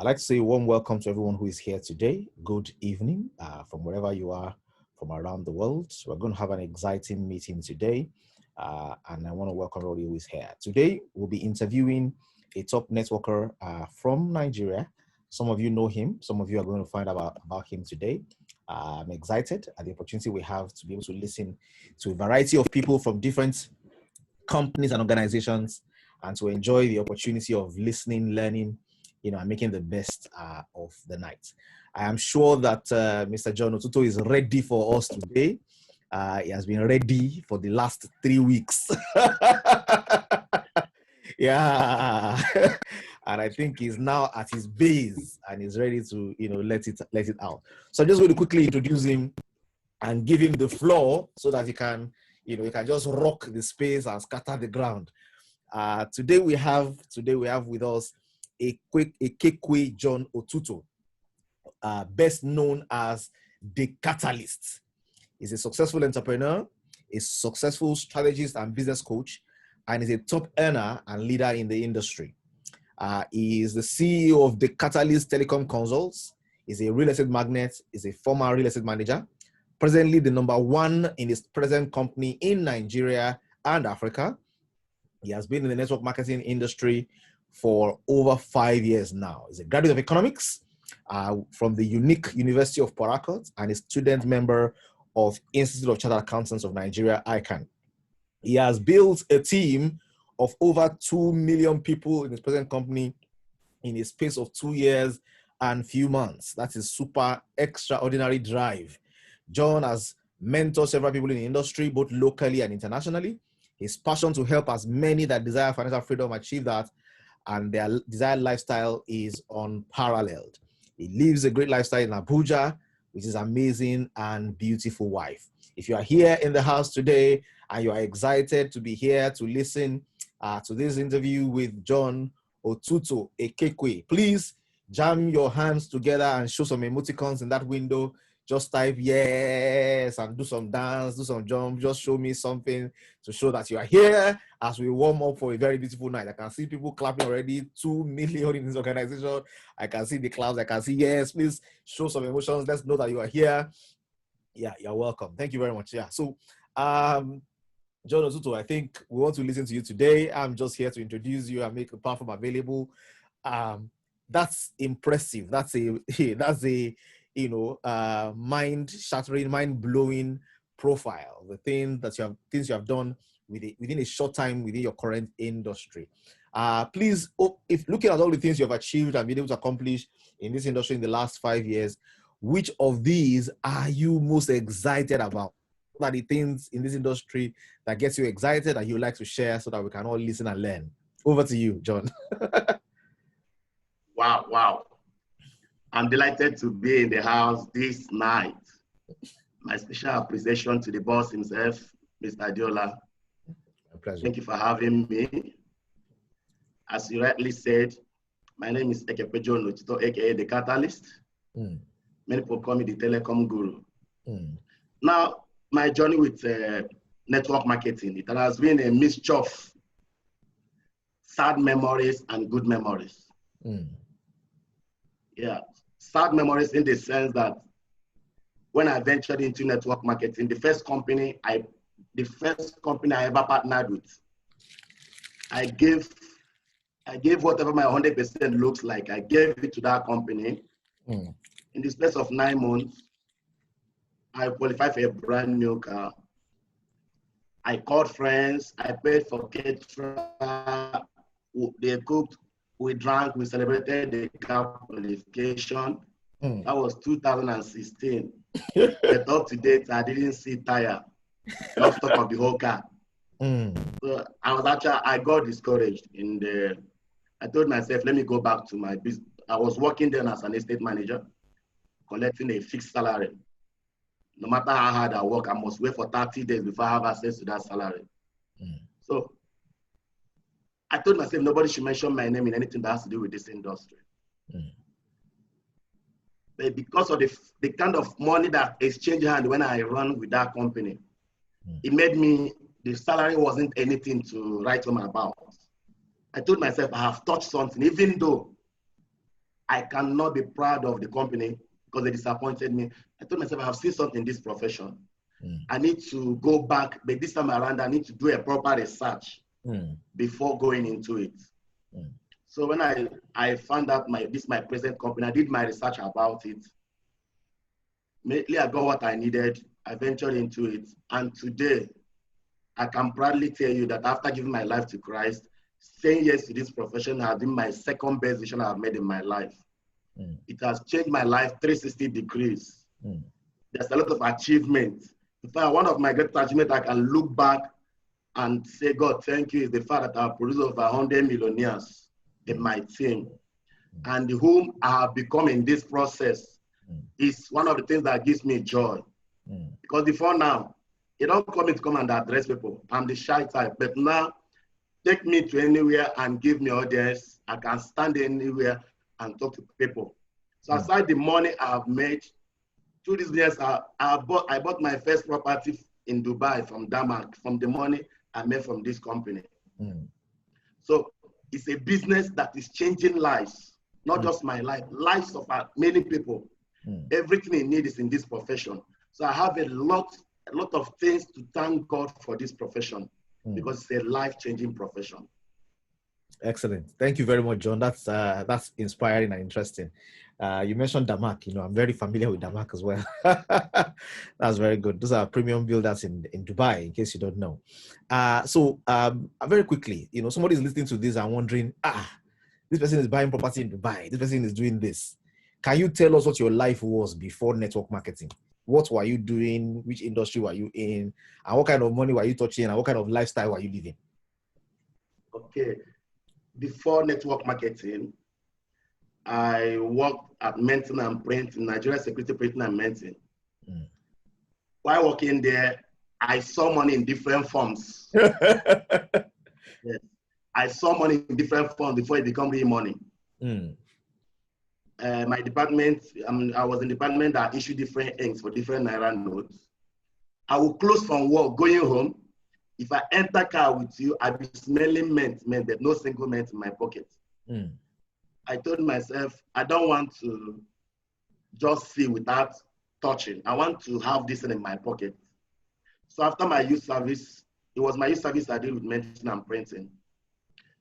I'd like to say a warm welcome to everyone who is here today. Good evening from wherever you are from around the world. We're going to have an exciting meeting today, and I want to welcome everybody who is here. Today, we'll be interviewing a top networker from Nigeria. Some of you know him. Some of you are going to find out about him today. I'm excited at the opportunity we have to be able to listen to a variety of people from different companies and organizations, and to enjoy the opportunity of listening, learning, and making the best of the night. I am sure that Mr. John Otuto is ready for us today. He has been ready for the last 3 weeks. Yeah. And I think he's now at his base and he's ready to, let it out. So I'm just going to quickly introduce him and give him the floor so that he can, he can just rock the space and scatter the ground. Today we have with us Ekekwe John Otuto, best known as the Catalyst. He's a successful entrepreneur, a successful strategist and business coach, and is a top earner and leader in the industry. He is the CEO of the Catalyst Telecom Consults. He's a real estate magnate. He's a former real estate manager. Presently, the #1 in his present company in Nigeria and Africa. He has been in the network marketing industry for over 5 years now. He's a graduate of economics from the unique University of Port Harcourt and is student member of Institute of Chartered Accountants of Nigeria, ICANN. He has built a team of over 2 million people in his present company in a space of 2 years and few months. That is super extraordinary drive. John has mentored several people in the industry, both locally and internationally. His passion to help as many that desire financial freedom achieve that, and their desired lifestyle is unparalleled. He lives a great lifestyle in Abuja, which is amazing and beautiful wife. If you are here in the house today and you are excited to be here to listen to this interview with John Otuto Ekekwe, please jam your hands together and show some emoticons in that window. Just type yes and do some dance, do some jump. Just show me something to show that you are here as we warm up for a very beautiful night. I can see people clapping already. 2 million in this organization. I can see the clouds. I can see yes. Please show some emotions. Let's know that you are here. Yeah, you're welcome. Thank you very much. Yeah. So, John Otuto, I think we want to listen to you today. I'm just here to introduce you and make the platform available. That's impressive. That's a mind-shattering, mind-blowing profile. The things you have done within a short time within your current industry. Please, if looking at all the things you have achieved and been able to accomplish in this industry in the last 5 years, which of these are you most excited about? What are the things in this industry that gets you excited and you would like to share so that we can all listen and learn? Over to you, John. Wow. I'm delighted to be in the house this night. My special appreciation to the boss himself, Mr. Adiola. My pleasure. Thank you for having me. As you rightly said, my name is Ekekwe John Otuto, aka the Catalyst. Many people call me the Telecom Guru. Now, my journey with network marketing, it has been a mixture of sad memories and good memories. Yeah, sad memories in the sense that when I ventured into network marketing, the first company I ever partnered with, I gave whatever my 100% looks like. I gave it to that company. In the space of 9 months, I qualified for a brand new car. I called friends. I paid for caterer. They cooked. We drank, we celebrated the car qualification. That was 2016. But up to date, I didn't see tire. Not stock of the whole car. So I got discouraged. I told myself, let me go back to my business. I was working then as an estate manager, collecting a fixed salary. No matter how hard I work, I must wait for 30 days before I have access to that salary. So I told myself nobody should mention my name in anything that has to do with this industry. But because of the kind of money that exchanged hand when I run with that company, it made me, the salary wasn't anything to write home about. I told myself I have touched something, even though I cannot be proud of the company because they disappointed me. I told myself, I have seen something in this profession. I need to go back, but this time around, I need to do a proper research before going into it. So when I found out my present company, I did my research about it. Immediately I got what I needed. I ventured into it. And today, I can proudly tell you that after giving my life to Christ, saying yes to this profession has been my second best decision I've made in my life. It has changed my life 360 degrees. There's a lot of achievements. In fact, one of my great achievements I can look back and say, God, thank you, is the fact that I've produced over 100 millionaires in my team. And whom I have become in this process is one of the things that gives me joy. Because before now, you don't come and address people. I'm the shy type. But now, take me to anywhere and give me audience. I can stand anywhere and talk to people. So aside the money I've made, through this years, I bought my first property in Dubai from Denmark, from the money I made from this company. So it's a business that is changing lives, not just my life, lives of many people. Everything you need is in this profession. So I have a lot of things to thank God for this profession because it's a life-changing profession. Excellent. Thank you very much, John. That's inspiring and interesting. You mentioned Denmark. I'm very familiar with Denmark as well. That's very good. Those are premium builders in Dubai, in case you don't know. So very quickly, somebody's listening to this and wondering, this person is buying property in Dubai. This person is doing this. Can you tell us what your life was before network marketing? What were you doing? Which industry were you in? And what kind of money were you touching? And what kind of lifestyle were you living? Okay. Before network marketing, I worked at Maintain and Print in Nigeria Security Printing and Maintain. While working there, I saw money in different forms. Yes. I saw money in different forms before it became real money. My department, I was in the department that issued different inks for different Naira notes. I will close from work, going home. If I enter car with you, I'll be smelling mint, but no single mint in my pocket. I told myself, I don't want to just see without touching. I want to have this in my pocket. So after my youth service, it was my youth service I did with Maintain and Printing.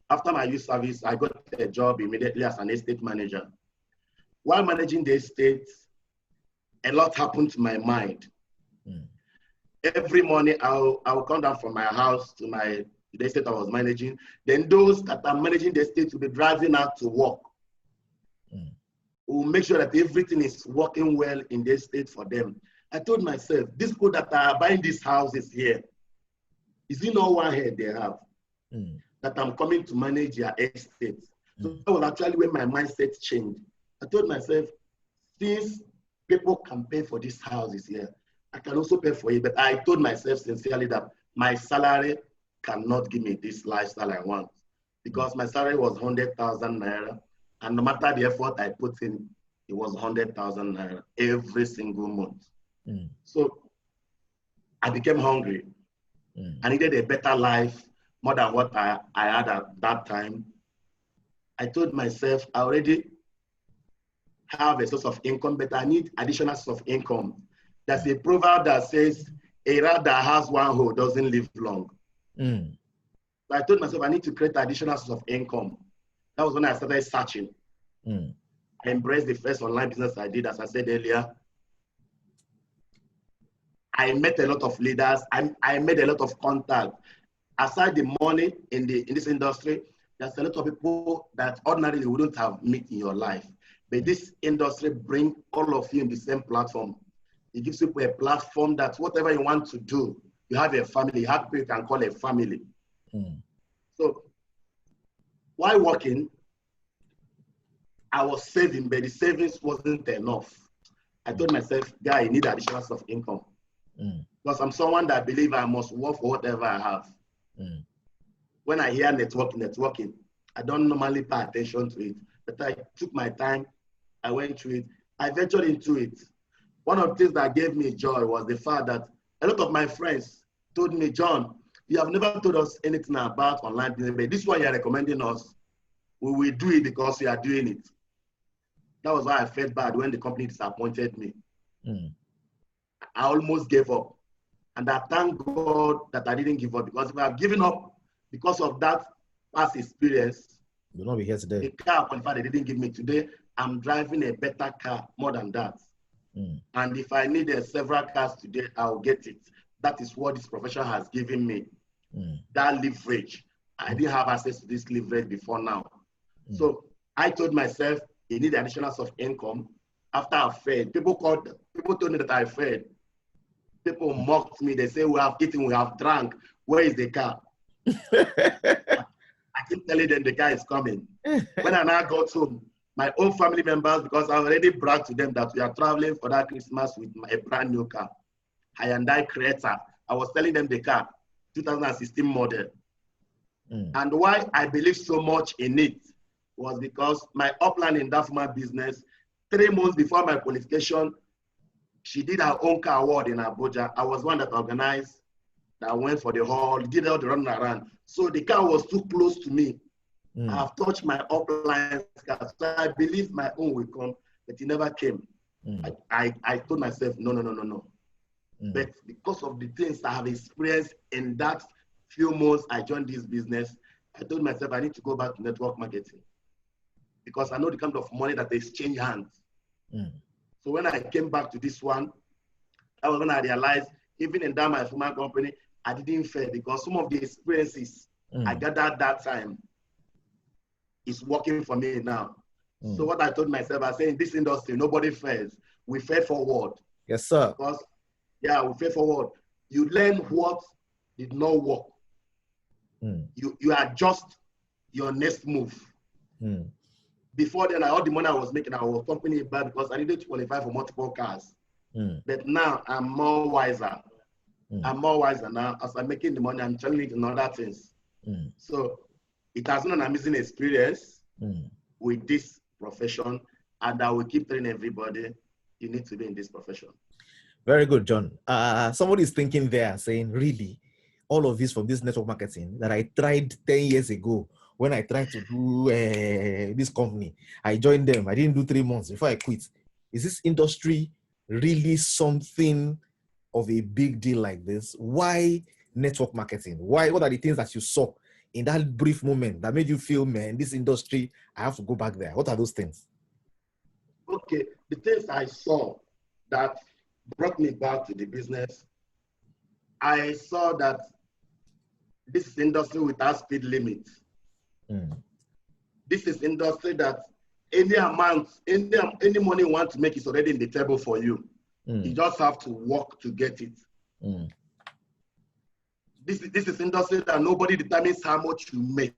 After my youth service, I got a job immediately as an estate manager. While managing the estate, a lot happened to my mind. Every morning, I'll come down from my house to the estate I was managing. Then those that are managing the estate will be driving out to work. We'll make sure that everything is working well in the estate for them. I told myself, these people that are buying these houses here, is it not one head they have? That I'm coming to manage their estate. So that was actually when my mindset changed. I told myself, since people can pay for these houses here, I can also pay for it. But I told myself sincerely that my salary cannot give me this lifestyle I want. Because my salary was 100,000 Naira. And no matter the effort I put in, it was 100,000 Naira every single month. So I became hungry. I needed a better life, more than what I had at that time. I told myself, I already have a source of income, but I need additional source of income. There's a proverb that says, a rat that has one hole doesn't live long. So I told myself, I need to create additional source of income. That was when I started searching. I embraced the first online business I did, as I said earlier. I met a lot of leaders. I made a lot of contact. Aside the money in this industry, there's a lot of people that ordinarily wouldn't have met in your life. But this industry brings all of you in the same platform. It gives people a platform that whatever you want to do, you have a family, you have people you can call a family. So while working, I was saving, but the savings wasn't enough. I told myself, guy, you need additional source of income. Because I'm someone that believes I must work for whatever I have. When I hear networking, I don't normally pay attention to it. But I took my time, I went through it, I ventured into it. One of the things that gave me joy was the fact that a lot of my friends told me, John, you have never told us anything about online business, but this one you're recommending us, we will do it because we are doing it. That was why I felt bad when the company disappointed me. Mm. I almost gave up. And I thank God that I didn't give up, because if I had given up because of that past experience, You'll not be here today. the car qualified they didn't give me today, I'm driving a better car more than that. Mm. And if I need several cars today, I'll get it. That is what this profession has given me. Mm. That leverage. I didn't have access to this leverage before now. Mm. So I told myself, you need additional source of income. After I failed, people told me that I failed. People mocked me. They say, we have eaten, we have drank. Where is the car? I keep telling them the car is coming. When I now got home, my own family members, because I already bragged to them that we are traveling for that Christmas with a brand new car, Hyundai Creta. I was telling them the car, 2016 model. Mm. And why I believe so much in it was because my upline in that former business, 3 months before my qualification, she did her own car award in Abuja. I was one that organized, that went for the hall, did all the running around. So the car was too close to me. Mm. I have touched my upline car. So I believe my own will come, but it never came. Mm. I told myself, no. Mm. But because of the things I have experienced in that few months I joined this business, I told myself I need to go back to network marketing, because I know the kind of money that they exchange hands. Mm. So when I came back to this one, that was when I realized, even in that my former company, I didn't fail, because some of the experiences I gathered that time is working for me now. So what I told myself, I said, in this industry, nobody fails. We fail forward. Yes, sir. Because, yeah, we fail forward. You learn what did not work. Mm. You adjust your next move. Mm. Before then, all the money I was making, I was company bad because I needed to qualify for multiple cars. Mm. But now I'm more wiser. Mm. I'm more wiser now. As I'm making the money, I'm turning it in other things. Mm. So it has been an amazing experience Mm. with this profession, and I will keep telling everybody, you need to be in this profession. Very good, John. Somebody is thinking there, saying, really, all of this from this network marketing that I tried 10 years ago when I tried to do this company. I joined them. I didn't do 3 months before I quit. Is this industry really something of a big deal like this? Why network marketing? Why? What are the things that you saw in that brief moment that made you feel, man, this industry, I have to go back there? What are those things? Okay, the things I saw that brought me back to the business, I saw that this is industry without speed limit. Mm. This is industry that any amount, any money you want to make is already in the table for you. You just have to work to get it. Mm. This is industry that nobody determines how much you make.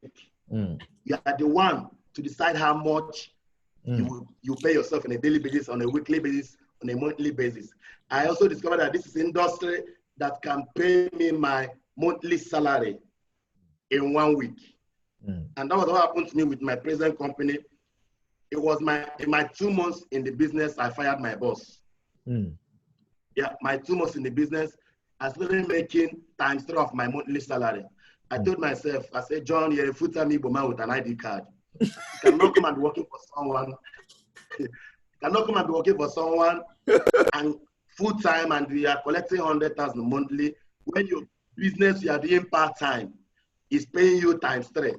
Mm. You are the one to decide how much you pay yourself on a daily basis, on a weekly basis, on a monthly basis. I also discovered that this is industry that can pay me my monthly salary in 1 week. And that was what happened to me with my present company. It was in my 2 months in the business, I fired my boss. Yeah, my 2 months in the business, I started making ×3 of my monthly salary. I told myself, I said, John, you're a full-time Igbo man with an ID card. You cannot come and be working for someone. You cannot come and be working for someone and full-time and we are collecting 100,000 monthly when your business you are doing part-time is paying you ×3.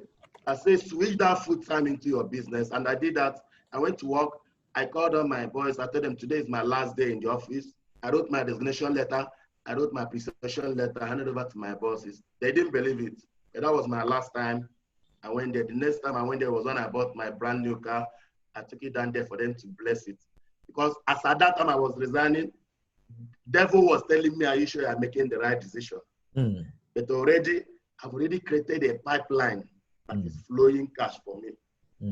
I said, switch that full-time into your business. And I did that. I went to work. I called on my boys. I told them, today is my last day in the office. I wrote my resignation letter. I wrote my appreciation letter. I handed over to my bosses. They didn't believe it. But that was my last time I went there. The next time I went there was when I bought my brand new car. I took it down there for them to bless it. Because as at that time I was resigning, devil was telling me, are you sure you're making the right decision? But I've already created a pipeline that is flowing cash for me.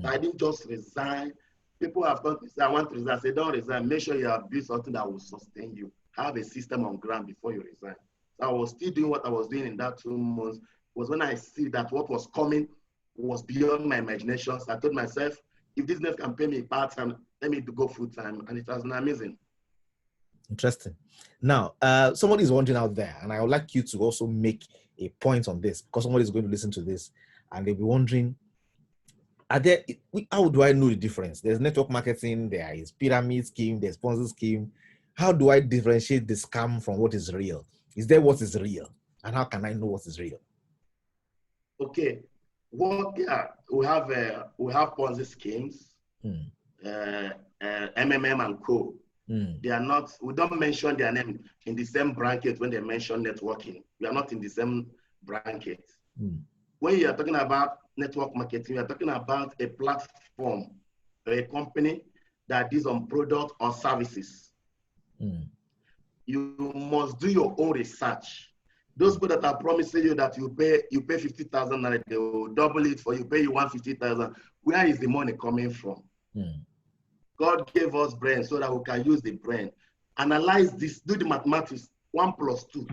I didn't just resign. People have come to say, I want to resign. I say, don't resign. Make sure you have built something that will sustain you. Have a system on ground before you resign. So I was still doing what I was doing in that 2 months. Was when I see that what was coming was beyond my imagination. So I told myself, if this business can pay me part-time, let me go full-time. And it has been amazing. Interesting. Now, somebody is wondering out there, and I would like you to also make a point on this, because somebody is going to listen to this, and they'll be wondering, are there, how do I know the difference? There's network marketing, there is pyramid scheme, there's Ponzi scheme. How do I differentiate the scam from what is real? Is there what is real? And how can I know what is real? Okay. We have Ponzi schemes, MMM and Co. They are not, we don't mention their name in the same bracket when they mention networking. We are not in the same bracket. When you are talking about network marketing, you are talking about a platform or a company that is on product or services. You must do your own research. Those people that are promising you that you pay 50,000 and they will double it for you, pay you 150,000. Where is the money coming from? God gave us brain so that we can use the brain. Analyze this, do the mathematics, 1 plus 2.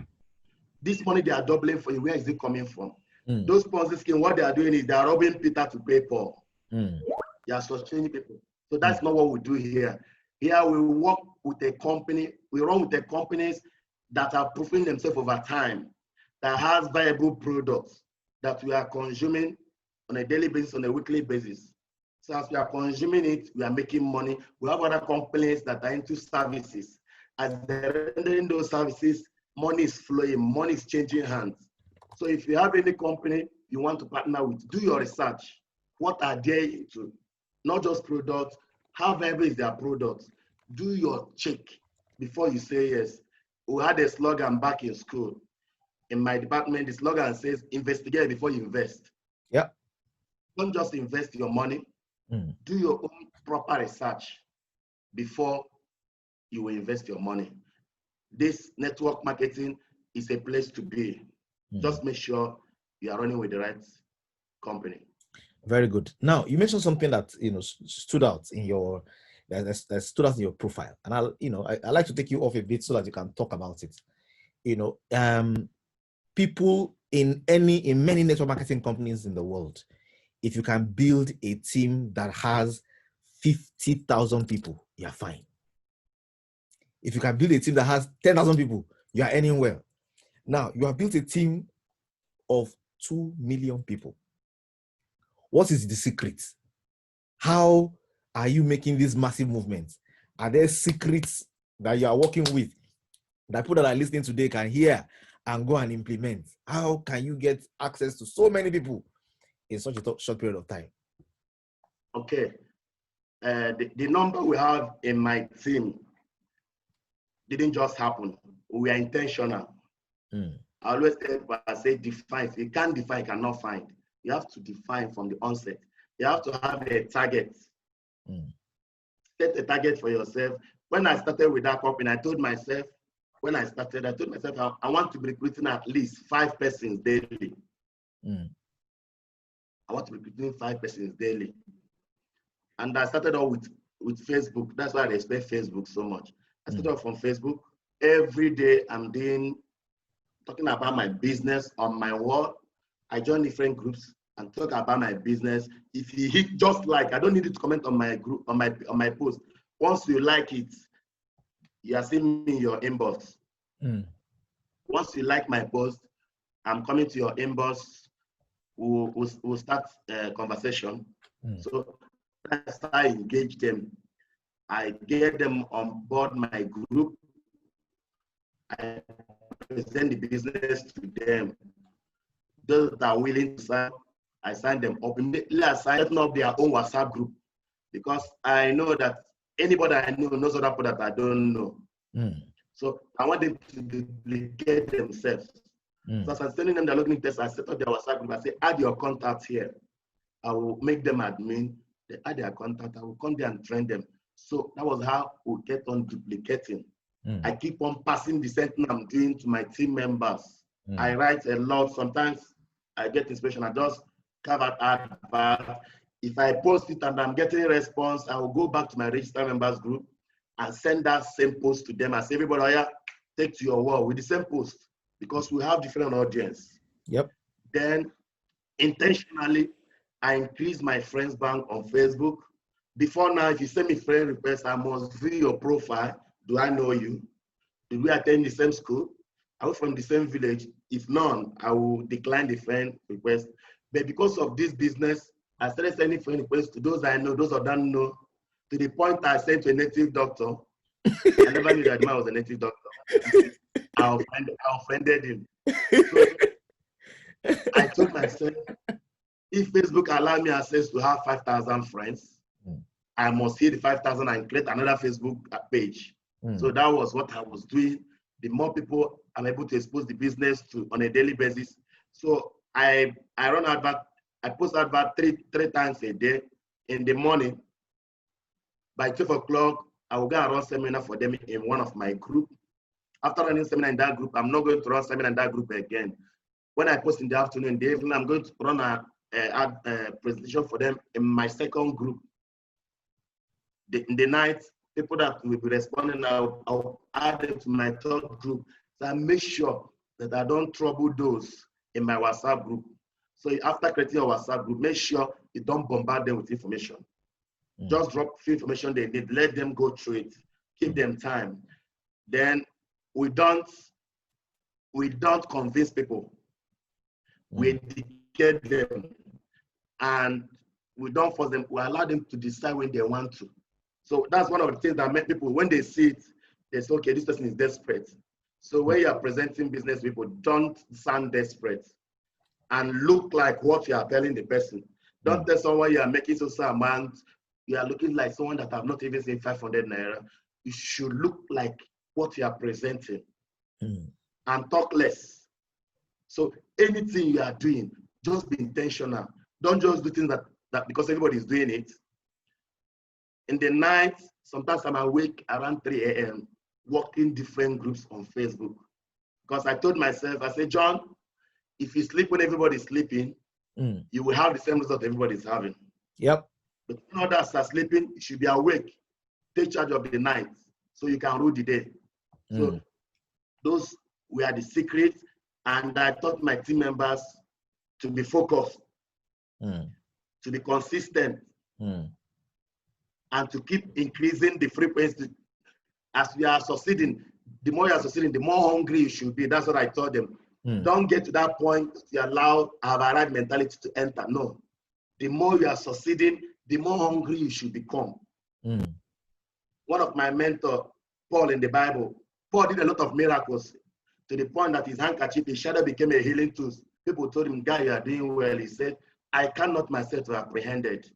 This money they are doubling for you, where is it coming from? Those Ponzi schemes, what they are doing is they are robbing Peter to pay Paul. They are sustaining people. So that's not what we do here. Here we work with a company, we run with the companies that are proving themselves over time, that has viable products that we are consuming on a daily basis, on a weekly basis. So as we are consuming it, we are making money. We have other companies that are into services. As they're rendering those services, money is flowing, money is changing hands. So if you have any company you want to partner with, do your research. What are they into? Not just products, how viable is their products? Do your check before you say yes. We had a slogan back in school. In my department, the slogan says, investigate before you invest. Yeah. Don't just invest your money. Do your own proper research before you invest your money. This network marketing is a place to be. Just make sure you are running with the right company. Very good. Now, you mentioned something that stood out in your that stood out in your profile, and I like to take you off a bit so that you can talk about it. People in many network marketing companies in the world, if you can build a team that has 50,000 people, you're fine. If you can build a team that has 10,000 people, you are earning well. Now, you have built a team of 2 million people. What is the secret? How are you making these massive movements? Are there secrets that you are working with that people that are listening today can hear and go and implement? How can you get access to so many people in such a short period of time? Okay. The number we have in my team didn't just happen. We are intentional. I always say define. If you can't define, you cannot find. You have to define from the onset. You have to have a target. Set a target for yourself. When I started with that company, I told myself, I want to be recruiting at least 5 persons daily. I want to be recruiting 5 persons daily. And I started off with Facebook. That's why I respect Facebook so much. I started off on Facebook. Every day I'm talking about my business on my wall. I join different groups and talk about my business. If you hit just like, I don't need you to comment on my group, on my post. Once you like it, you are seeing me in your inbox. Once you like my post, I'm coming to your inbox. We'll start a conversation. So as I engage them, I get them on board my group. I present the business to them. Those that are willing to sign, I sign them up. Immediately I sign up their own WhatsApp group, because I know that anybody I know knows other people that I don't know. So I want them to duplicate themselves. So as I'm sending them the login test, I set up their WhatsApp group. I say, add your contact here. I will make them admin. They add their contact. I will come there and train them. So that was how we get on duplicating. I keep on passing the same thing I'm doing to my team members. I write a lot. Sometimes I get inspiration. I just carve out advert. If I post it and I'm getting a response, I will go back to my registered members group and send that same post to them. I say, everybody, oh yeah, take to your wall with the same post, because we have different audience. Yep. Then intentionally, I increase my friends bank on Facebook. Before now, if you send me friend request, I must view your profile. Do I know you? Did we attend the same school? Are we from the same village? If none, I will decline the friend request. But because of this business, I started sending friend requests to those I know, those I don't know, to the point I sent to a native doctor. I never knew that the man was a native doctor. I offended him. So I told myself, if Facebook allowed me access to have 5,000 friends, I must hit the 5,000 and create another Facebook page. So that was what I was doing. The more people I'm able to expose the business to on a daily basis. So I run advert, I post advert three times a day. In the morning, by 12 o'clock, I will go and run seminar for them in one of my group. After running seminar in that group, I'm not going to run seminar in that group again. When I post in the afternoon, in the evening, I'm going to run a presentation for them in my second group. In the night, people that will be responding, I'll add them to my third group. So I make sure that I don't trouble those in my WhatsApp group. So after creating a WhatsApp group, make sure you don't bombard them with information. Just drop few information they need, let them go through it, give them time. Then we don't convince people. We educate them, and we don't force them. We allow them to decide when they want to. So that's one of the things that make people, when they see it, they say, okay, this person is desperate. So when you are presenting business people, don't sound desperate and look like what you are telling the person. Don't tell someone you are making so amount, you are looking like someone that have not even seen 500 naira. You should look like what you are presenting and talk less. So anything you are doing, just be intentional. Don't just do things that because everybody is doing it. In the night, sometimes I'm awake around 3 a.m. working different groups on Facebook. Because I told myself, I said, John, if you sleep when everybody's sleeping, you will have the same result everybody's having. Yep. But when others are sleeping, you should be awake. Take charge of the night so you can rule the day. So those were the secrets. And I taught my team members to be focused, to be consistent, and to keep increasing the frequency. As we are succeeding, the more you are succeeding, the more hungry you should be. That's what I told them. Don't get to that point you allow have a right mentality to enter. No. The more you are succeeding, the more hungry you should become. One of my mentors, Paul in the Bible, Paul did a lot of miracles to the point that his handkerchief, his shadow became a healing tool. People told him, guy, you are doing well. He said, I cannot myself have apprehended.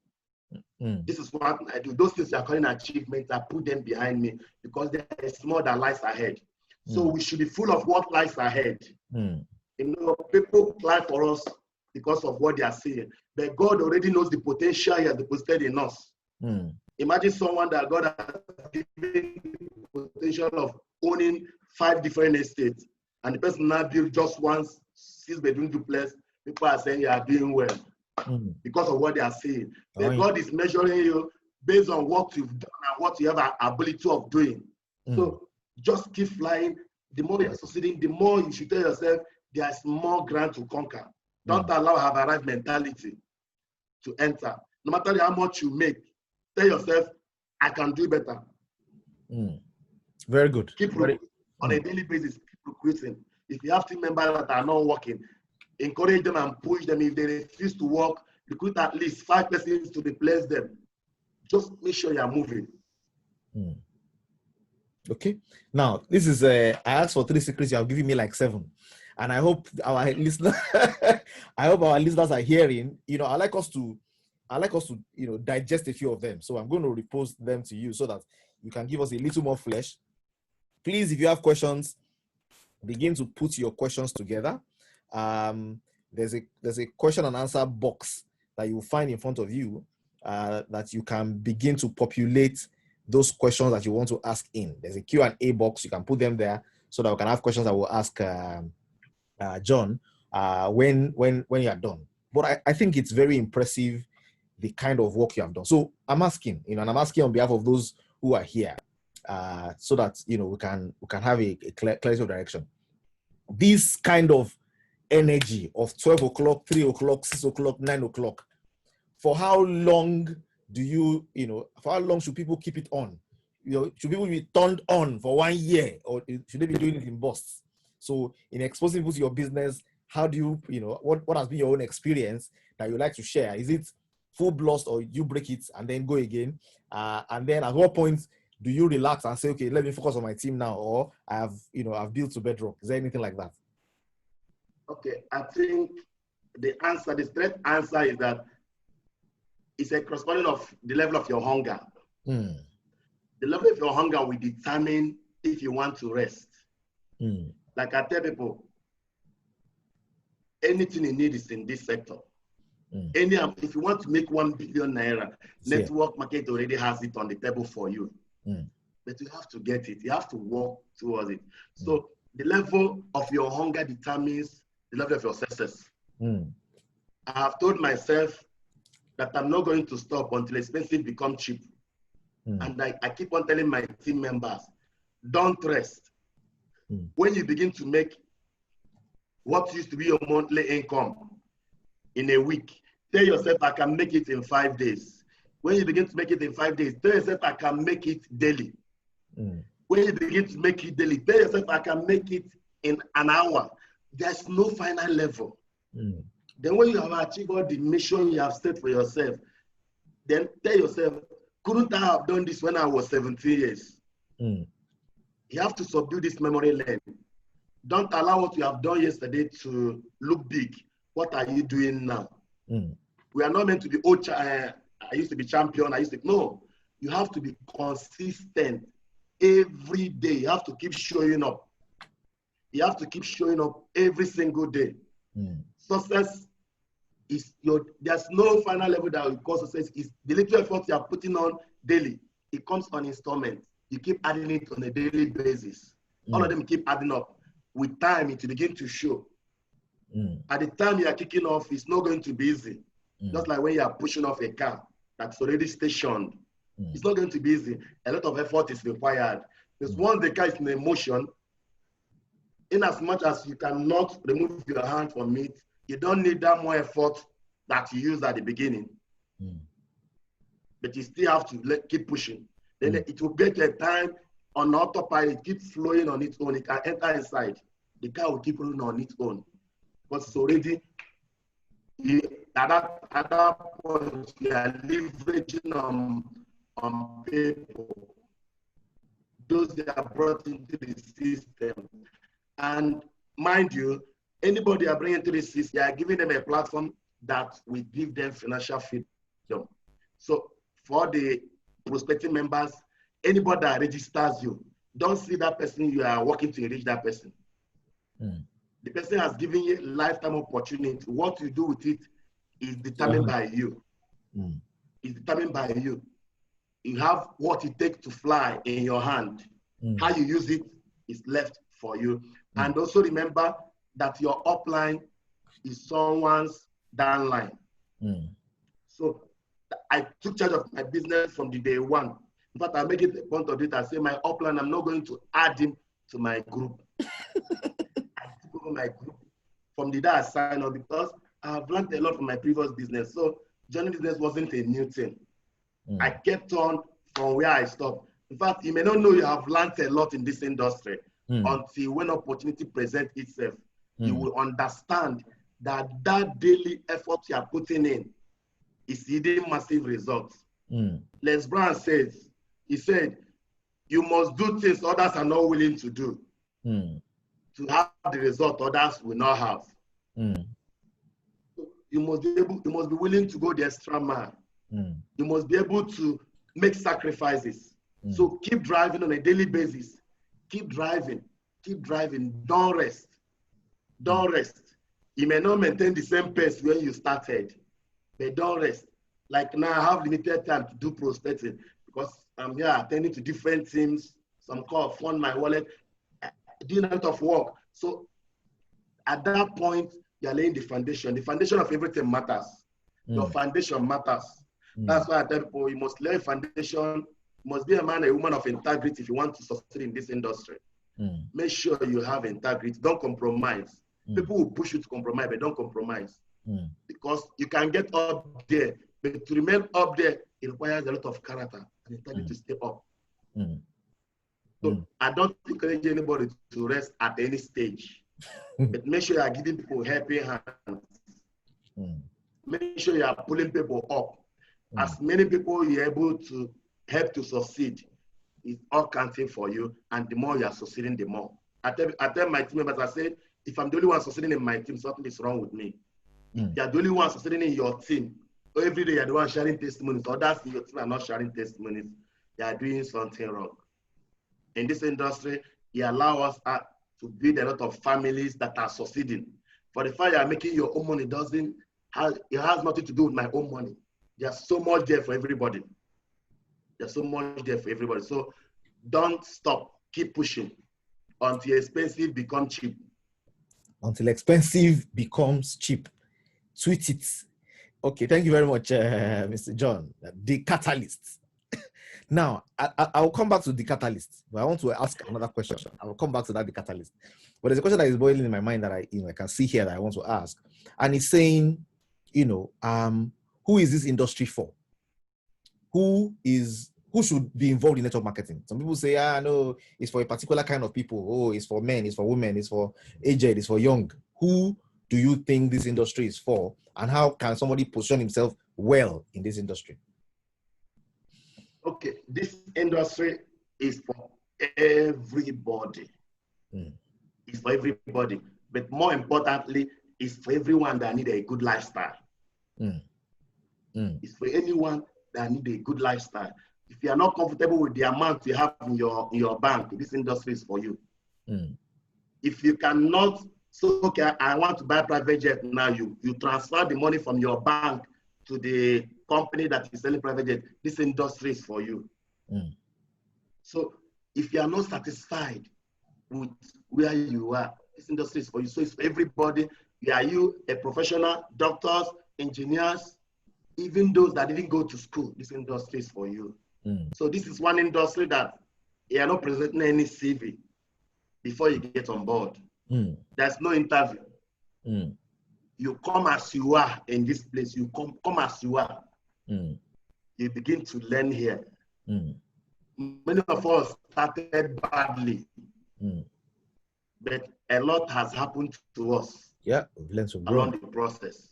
This is what I do. Those things you are calling achievements, I put them behind me because there is more that lies ahead. So we should be full of what lies ahead. You know, people apply for us because of what they are seeing. But God already knows the potential He has deposited in us. Imagine someone that God has given the potential of owning 5 different estates, and the person now built just one 6-bedroom duplex. People are saying you are doing well because of what they are seeing. But God is measuring you based on what you've done and what you have an ability of doing. So just keep flying. The more you're succeeding, the more you should tell yourself there's more ground to conquer. Don't allow have a right mentality to enter. No matter how much you make, tell yourself, I can do better. Very good. Keep on a daily basis, keep recruiting. If you have team members that are not working, encourage them and push them. If they refuse to work, recruit at least 5 persons to replace them. Just make sure you are moving. Okay. Now, this is I asked for 3 secrets. You have given me like 7. And I hope our listeners, are hearing. You know, I like us to, digest a few of them. So I'm going to repost them to you so that you can give us a little more flesh. Please, if you have questions, begin to put your questions together. There's a question and answer box that you will find in front of you that you can begin to populate those questions that you want to ask in. There's a Q&A box. You can put them there so that we can have questions that we'll ask John when you are done. But I think it's very impressive the kind of work you have done. So I'm asking, and I'm asking on behalf of those who are here, so that we can have a clarity of direction. This kind of energy of 12 o'clock, 3 o'clock, 6 o'clock, 9 o'clock, for how long for how long should people keep it on? Should people be turned on for 1 year, or should they be doing it in bursts? So in exposing people to your business, how do you, what has been your own experience that you like to share? Is it full blast, or you break it and then go again? And then at what point do you relax and say, okay, let me focus on my team now, or I've built to bedrock? Is there anything like that? Okay, I think the straight answer is that it's a corresponding of the level of your hunger. Mm. The level of your hunger will determine if you want to rest. Mm. Like I tell people, anything you need is in this sector. Mm. If you want to make 1 billion naira, network market already has it on the table for you. Mm. But you have to get it. You have to work towards it. So the level of your hunger determines the level of your success. Mm. I have told myself that I'm not going to stop until expensive become cheap. Mm. And I keep on telling my team members, don't rest. Mm. When you begin to make what used to be your monthly income in a week, tell yourself, I can make it in 5 days. When you begin to make it in 5 days, tell yourself, I can make it daily. Mm. When you begin to make it daily, tell yourself, I can make it in an hour. There's no final level. Mm. Then when you have achieved all the mission you have set for yourself, then tell yourself, couldn't I have done this when I was 17 years? Mm. You have to subdue this memory lane. Don't allow what you have done yesterday to look big. What are you doing now? Mm. We are not meant to be, I used to be champion. No, you have to be consistent every day. You have to keep showing up. You have to keep showing up every single day. Mm. Success is there's no final level that will cause success. Is the little effort you are putting on daily. It comes on installments. You keep adding it on a daily basis. All of them keep adding up. With time, it will begin to show. At the time you are kicking off, it's not going to be easy. Just like when you are pushing off a car that's already stationed. It's not going to be easy. A lot of effort is required. Because once the car is in motion, in as much as you cannot remove your hand from it, you don't need that more effort that you used at the beginning. But you still have to keep pushing. Then it will get a time on autopilot, keep flowing on its own. It can enter inside. The car will keep running on its own. But it's already, at that point, you are leveraging on people. Those that are brought into the system. And mind you, anybody you are bringing into the system, you are giving them a platform that will give them financial freedom. So for the prospective members, anybody that registers you, don't see that person you are working to enrich that person. The person has given you a lifetime opportunity. What you do with it is determined by you. It's determined by you. You have what it takes to fly in your hand. How you use it is left for you. And also remember that your upline is someone's downline. So I took charge of my business from the day one. In fact, I make it a point of it. I say my upline, I'm not going to add him to my group. I took over my group from the day I signed up because I've learned a lot from my previous business. So journey business wasn't a new thing. I kept on from where I stopped. In fact, you may not know you have learned a lot in this industry until when opportunity presents itself. You will understand that that daily effort you are putting in is yielding massive results. Les Brown says, he said, you must do things others are not willing to do to have the result others will not have. So you must be willing to go the extra mile. You must be able to make sacrifices. So keep driving on a daily basis. Keep driving. Don't rest. Don't rest. You may not maintain the same pace when you started, but don't rest. Like now, I have limited time to do prospecting because I'm here attending to different teams. Some call fund my wallet, doing a lot of work. So at that point, you're laying the foundation. The foundation of everything matters. Your foundation matters. That's why I tell people you must lay a foundation. You must be a man, a woman of integrity if you want to succeed in this industry. Make sure you have integrity. Don't compromise. People will push you to compromise, but don't compromise. Because you can get up there, but to remain up there, it requires a lot of character and integrity to stay up. So I don't encourage anybody to rest at any stage, but make sure you are giving people helping hands. Make sure you are pulling people up. As many people you're able to help to succeed, it's all counting for you. And the more you are succeeding, the more. I tell my team members, I say, if I'm the only one succeeding in my team, something is wrong with me. If you're the only one succeeding in your team, every day you're the one sharing testimonies, others in your team are not sharing testimonies, they are doing something wrong. In this industry, it allows us to build a lot of families that are succeeding. For the fact you are making your own money, it has nothing to do with my own money. There's so much there for everybody. There's so much there for everybody. So don't stop. Keep pushing until expensive becomes cheap. Until expensive becomes cheap. Tweet it. Okay, thank you very much, Mr. John. The catalyst. Now, I'll come back to the catalyst, but I want to ask another question. I will come back to that, the catalyst. But there's a question that is boiling in my mind that I can see here that I want to ask. And it's saying, who is this industry for? Who should be involved in network marketing? Some people say, no, it's for a particular kind of people. Oh, it's for men, it's for women, it's for aged, it's for young. Who do you think this industry is for? And how can somebody position himself well in this industry? Okay, this industry is for everybody. It's for everybody. But more importantly, it's for everyone that need a good lifestyle. It's for anyone that need a good lifestyle. If you are not comfortable with the amount you have in your bank, this industry is for you. If you cannot, so okay, I want to buy a private jet now, you transfer the money from your bank to the company that is selling private jet, this industry is for you. So if you are not satisfied with where you are, this industry is for you. So it's for everybody. Are you a professional, doctors, engineers, even those that didn't go to school, this industry is for you. So this is one industry that you are not presenting any CV before you get on board. There's no interview. You come as you are in this place. You come as you are. You begin to learn here. Many of us started badly, but a lot has happened to us along the process.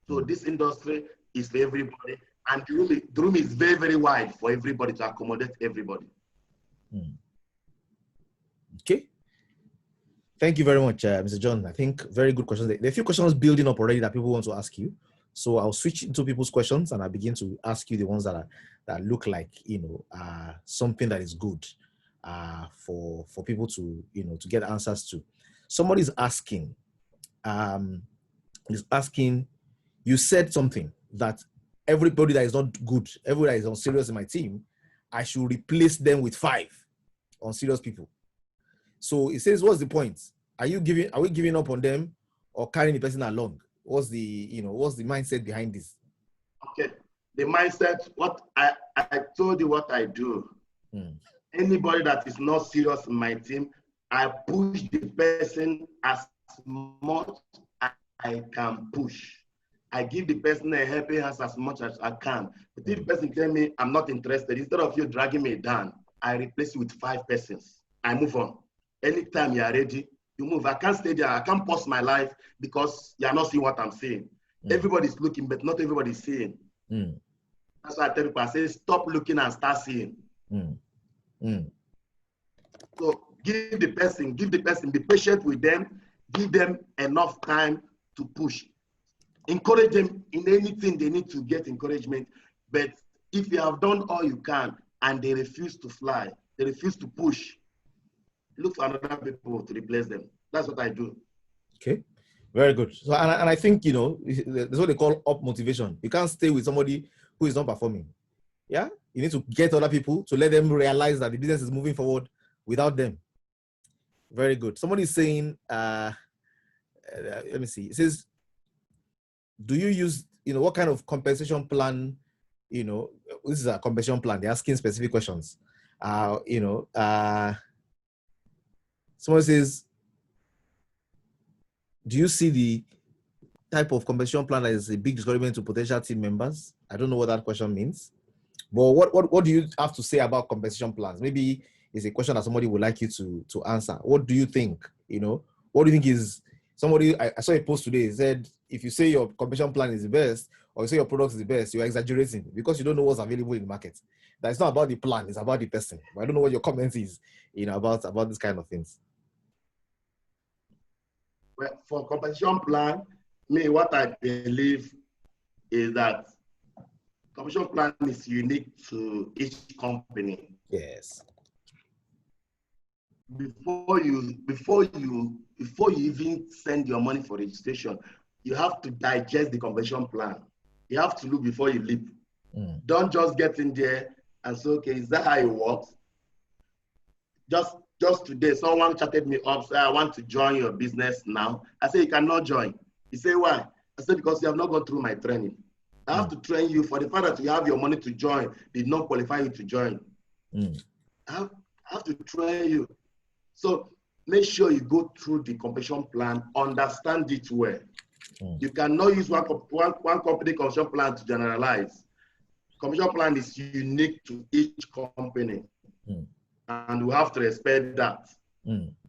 So this industry is for everybody, and the room is very, very wide for everybody to accommodate everybody. Okay. Thank you very much, Mr. John. I think very good questions. There are a few questions building up already that people want to ask you. So I'll switch into people's questions and I begin to ask you the ones that look like something that is good for people to to get answers to. Somebody's asking, you said something that everybody that is not good, everybody that is unserious in my team, I should replace them with 5 unserious people. So it says, what's the point? Are we giving up on them or carrying the person along? What's the mindset behind this? Okay. The mindset, what I told you what I do. Anybody that is not serious in my team, I push the person as much as I can push. I give the person a helping hand as much as I can. But if the person tell me I'm not interested, instead of you dragging me down, I replace you with 5 persons. I move on. Anytime you are ready, you move. I can't stay there. I can't pause my life because you are not seeing what I'm saying. Everybody's looking, but not everybody's seeing. That's why I tell people, I say, stop looking and start seeing. So give the person, be patient with them, give them enough time to push. Encourage them in anything they need to get encouragement. But if you have done all you can and they refuse to fly, they refuse to push, look for another people to replace them. That's what I do. Okay, very good. So, and I think, that's what they call up motivation. You can't stay with somebody who is not performing. Yeah, you need to get other people to let them realize that the business is moving forward without them. Very good. Somebody is saying, let me see. It says, do you use, what kind of compensation plan? This is a compensation plan. They're asking specific questions. Someone says, do you see the type of compensation plan that is a big discouragement to potential team members? I don't know what that question means. But what do you have to say about compensation plans? Maybe it's a question that somebody would like you to answer. What do you think? What do you think is somebody? I saw a post today. It said if you say your compensation plan is the best, or you say your product is the best, you're exaggerating because you don't know what's available in the market. That it's not about the plan, it's about the person. But I don't know what your comment is, about this kind of things. Well, for compensation plan, me, what I believe is that compensation plan is unique to each company. Yes. Before you even send your money for registration, you have to digest the compensation plan. You have to look before you leap. Don't just get in there and say, okay, is that how it works? Just today, someone chatted me up, say, I want to join your business now. I say, you cannot join. He say, why? I said, because you have not gone through my training. I have to train you. For the fact that you have your money to join did not qualify you to join. I have to train you. So make sure you go through the compensation plan, understand it well. You cannot use one company compensation plan to generalize. Compensation plan is unique to each company. And we have to respect that.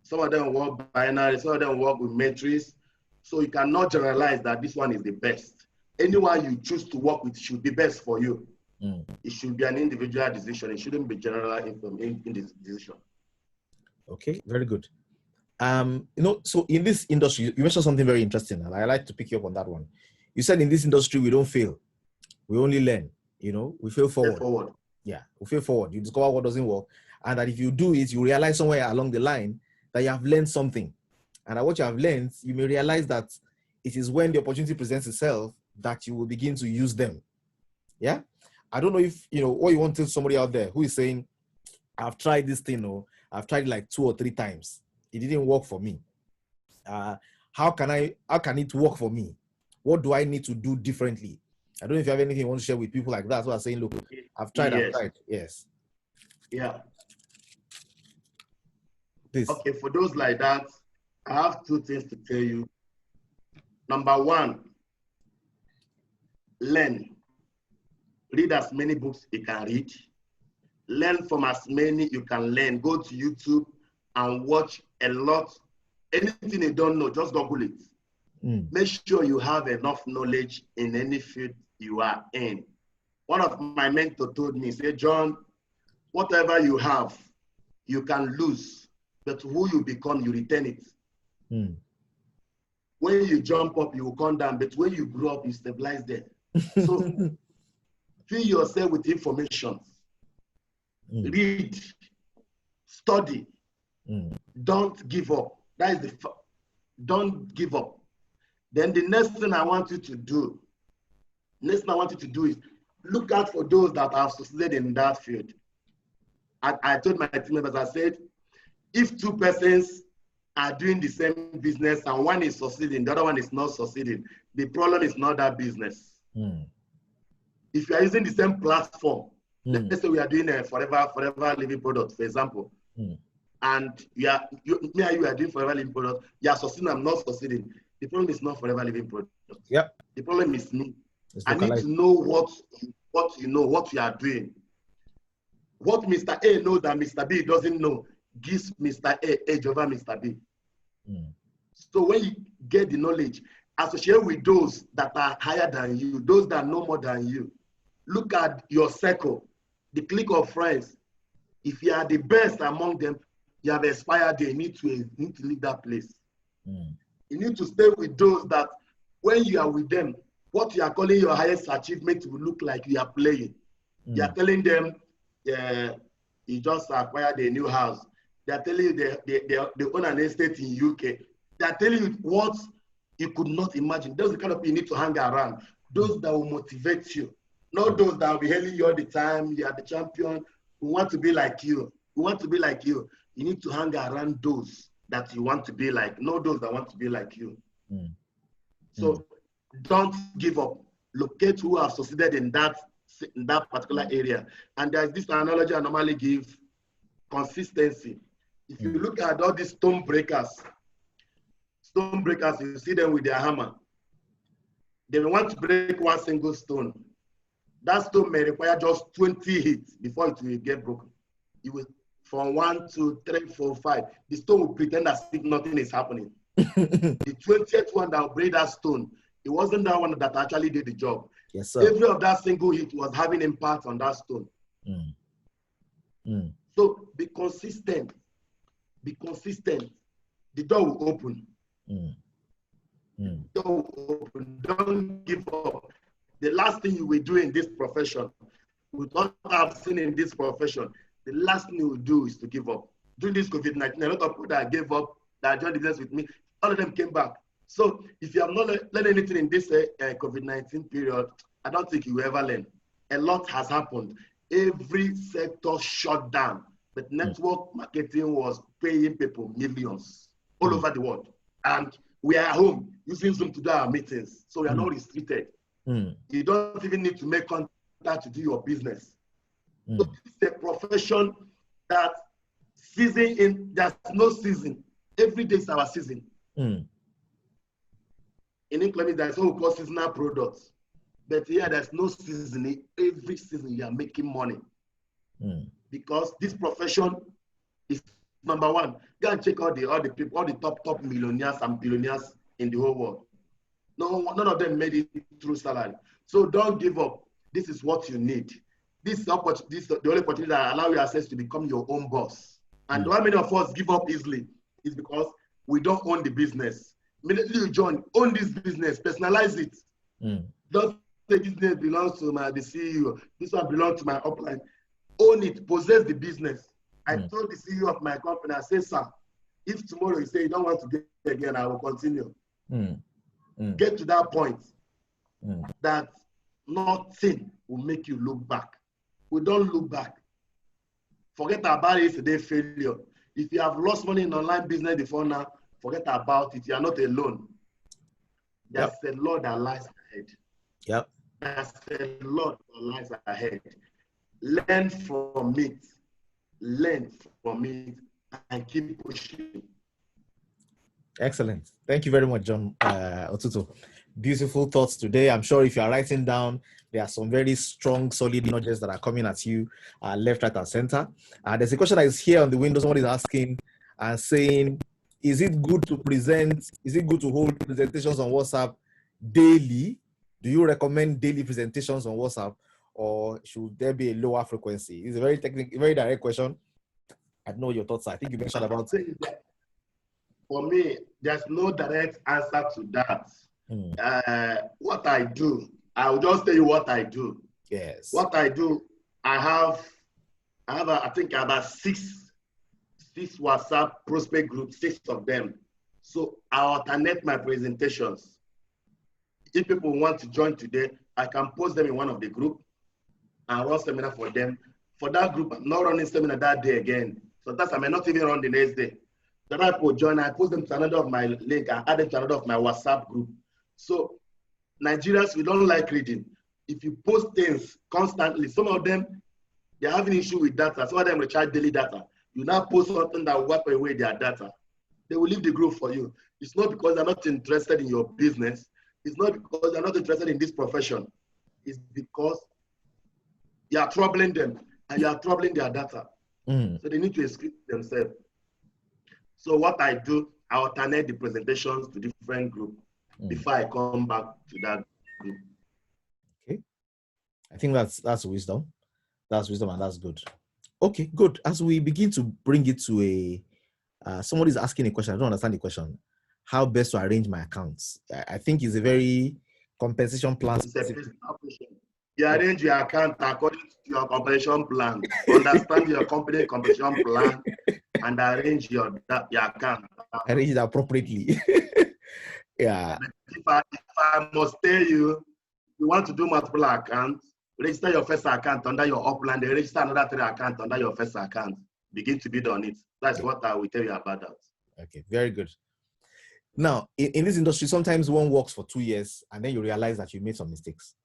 Some of them work binary, some of them work with matrix. So you cannot generalize that this one is the best. Anyone you choose to work with should be best for you. It should be an individual decision. It shouldn't be general in this decision. Okay, very good. So in this industry, you mentioned something very interesting, and I like to pick you up on that one. You said in this industry, we don't fail. We only learn. We fail forward. Yeah, we fail forward. You discover what doesn't work. And that if you do it, you realize somewhere along the line that you have learned something. And what you have learned, you may realize that it is when the opportunity presents itself that you will begin to use them. Yeah? I don't know if, what you want to tell somebody out there who is saying, I've tried this thing, or I've tried it like 2 or 3 times. It didn't work for me. How can it work for me? What do I need to do differently? I don't know if you have anything you want to share with people like that. So I'm saying, look, I've tried. Yes. Yeah. Please. Okay, for those like that, I have 2 things to tell you. Number 1, learn. Read as many books you can read. Learn from as many you can learn. Go to YouTube and watch a lot. Anything you don't know, just Google it. Make sure you have enough knowledge in any field you are in. One of my mentors told me, say, John, whatever you have, you can lose, but who you become, you return it. When you jump up, you will come down, but when you grow up, you stabilize there. So fill yourself with information. Read, study. Don't give up. That is don't give up. Then the next thing I want you to do is look out for those that have succeeded in that field. I told my team members, I said, if 2 persons are doing the same business and one is succeeding, the other one is not succeeding, the problem is not that business. If you are using the same platform, let's say we are doing a forever living product, for example, and me and you are doing forever living product, you are succeeding, I'm not succeeding. The problem is not forever living product. Yep. The problem is me. I need to know what you are doing. What Mr. A knows that Mr. B doesn't know gives Mr. A edge over Mr. B. So when you get the knowledge, associate with those that are higher than you, those that know more than you. Look at your circle, the clique of friends. If you are the best among them, you have expired there. You need to leave that place. You need to stay with those that when you are with them, what you are calling your highest achievement will look like you are playing. You are telling them, you just acquired a new house. They are telling you they own an estate in UK. They are telling you what you could not imagine. Those are the kind of people you need to hang around. Those that will motivate you. Not those that will be hailing you all the time. You are the champion. We want to be like you. We want to be like you. You need to hang around those that you want to be like, not those that want to be like you. So don't give up. Locate who have succeeded in that particular area. And there's this analogy I normally give: consistency. If you look at all these stone breakers, you see them with their hammer. They want to break one single stone. That stone may require just 20 hits before it will get broken. You will, from 1, 2, 3, 4, 5, the stone will pretend as if nothing is happening. The 20th one that will break that stone, It wasn't that one that actually did the job. Yes, sir. Every of that single hit was having impact on that stone. Mm. Mm. So be consistent. Be consistent. The door will open. Mm. Mm. The door will open. Don't give up. The last thing you will do in this profession, with what I've seen in this profession, the last thing you will do is to give up. During this COVID-19, a lot of people that gave up, that joined the business with me, all of them came back. So if you have not learned anything in this COVID-19 period, I don't think you will ever learn. A lot has happened. Every sector shut down, but network marketing was paying people millions all over the world. And we are at home using Zoom to do our meetings, so we are not restricted. You don't even need to make contact to do your business. So it's a profession that there's no season. Every day is our season. In England, there's what we call seasonal products. But here, there's no season. Every season, you are making money. Because this profession is number one. Go and check all the people, all the top millionaires and billionaires in the whole world. None of them made it through salary. So don't give up. This is what you need. This is the only opportunity that allows you access to become your own boss. And why many of us give up easily is because we don't own the business. Immediately you join, own this business, personalize it. Don't say this business belongs to the CEO. This one belongs to my upline. Own it, possess the business. I told the CEO of my company, I said, sir, if tomorrow you say you don't want to get again, I will continue. Get to that point that nothing will make you look back. We don't look back. Forget about it today failure. If you have lost money in online business before now, forget about it. You are not alone. There's a lot that lies ahead. There's a lot that lies ahead. Learn from it. Learn from it and keep pushing. Excellent. Thank you very much, John Otuto. Beautiful thoughts today. I'm sure if you are writing down, there are some very strong, solid nudges that are coming at you left, right, and center. There's a question that is here on the window. Somebody is asking and saying, is it good to present? Is it good to hold presentations on WhatsApp daily? Do you recommend daily presentations on WhatsApp, or should there be a lower frequency? It's a very technical, very direct question. I don't know your thoughts. I think you mentioned about it. For me, there's no direct answer to that. What I do, I will just tell you what I do. Yes. What I do, I have I think about six WhatsApp prospect groups, 6 of them. So I alternate my presentations. If people want to join today, I can post them in one of the group and run seminar for them. For that group, I'm not running seminar that day again. So that's I may not even run the next day. The right people join, I post them to another of my link, I add them to another of my WhatsApp group. So Nigerians, we don't like reading. If you post things constantly, some of them, they're having issue with data. Some of them recharge daily data. You now post something that will wipe away their data. They will leave the group for you. It's not because they're not interested in your business. It's not because they're not interested in this profession. It's because you are troubling them and you are troubling their data. So they need to excuse themselves. So what I do, I alternate the presentations to different groups before I come back to that group. Okay. I think that's wisdom. That's wisdom, and that's good. Okay, good. As we begin to bring it to a, somebody's asking a question. I don't understand the question. How best to arrange my accounts? I think it's a very compensation plan. It's a business operation. You arrange your account according to your compensation plan. Understand your company compensation plan and arrange your account. Arrange it appropriately. Yeah. If I must tell you, you want to do multiple accounts, register your first account under your upline, then register another 3 accounts under your first account. Begin to bid on it. That's what I will tell you about that. Okay, very good. Now, in this industry, sometimes one works for 2 years and then you realize that you made some mistakes.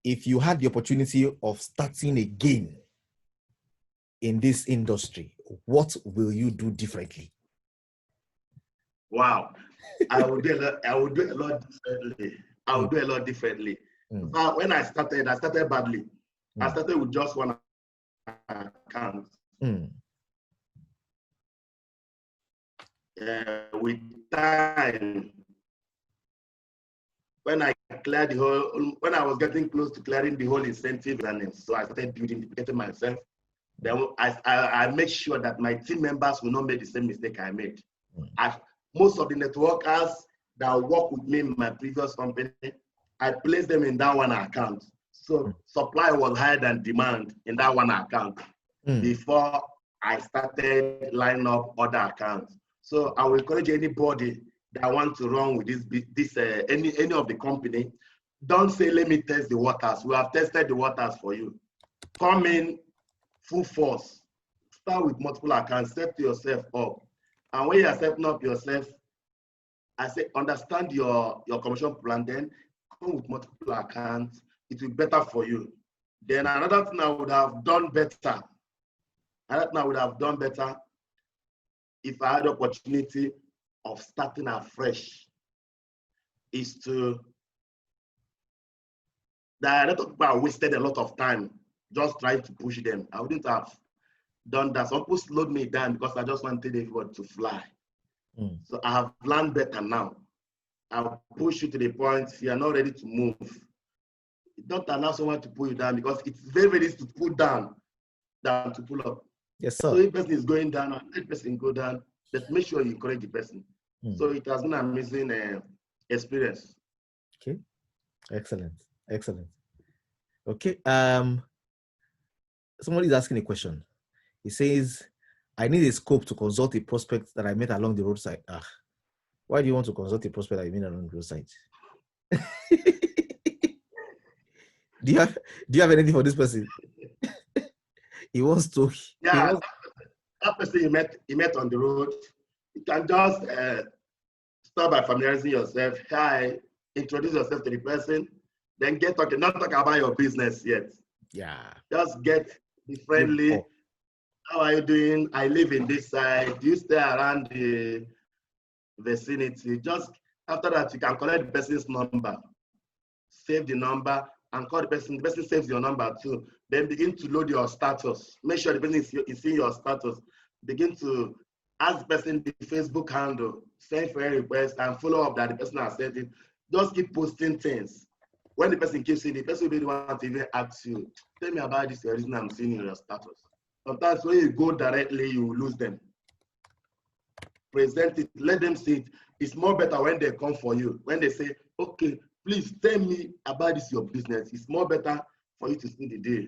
If you had the opportunity of starting again in this industry, what will you do differently? Wow. I would do a lot differently. I would do a lot differently. When I started badly. I started with just one account. With time, when I cleared the whole, when I was getting close to clearing the whole incentive, and so I started duplicating myself. Then I make sure that my team members will not make the same mistake I made. Most of the networkers that work with me in my previous company, I placed them in that one account. So supply was higher than demand in that one account before I started lining up other accounts. So I will encourage anybody that want to run with any of the company. Don't say, let me test the waters. We have tested the waters for you. Come in full force. Start with multiple accounts. Set yourself up. And when you are setting up yourself, I say, understand your commission plan, then come with multiple accounts. It will be better for you. Then another thing I would have done better. If I had the opportunity of starting afresh is to, that a lot of people wasted a lot of time just trying to push them. I wouldn't have done that. Some people slowed me down because I just wanted everybody to fly. So I have learned better now. I'll push you to the point if you are not ready to move. Don't allow someone to pull you down, because it's very, very easy to pull down than to pull up. Yes, sir. So if person is going down, and let person go down, but make sure you encourage the person. So it has been an amazing experience. Okay, excellent. Okay, somebody is asking a question. He says, I need a scope to consult a prospect that I met along the roadside. Why do you want to consult a prospect that you met along the roadside? Do you have anything for this person? He wants to. Yeah, that person you met on the road, you can just start by familiarizing yourself. Hi, introduce yourself to the person, then get talking. Not talk about your business yet. Yeah. Just be friendly. How are you doing? I live in this side. Do you stay around the vicinity? Just after that, you can collect the person's number, save the number, and call the person. The person saves your number too. Then begin to load your status. Make sure the person is seeing your status. Begin to ask the person the Facebook handle, send friend request, and follow up that the person has sent it. Just keep posting things. When the person keeps seeing it, the person will be the one to even ask you, tell me about this reason I'm seeing in your status. Sometimes when you go directly, you will lose them. Present it, let them see it. It's more better when they come for you. When they say, okay, please tell me about this, your business. It's more better for you to see the deal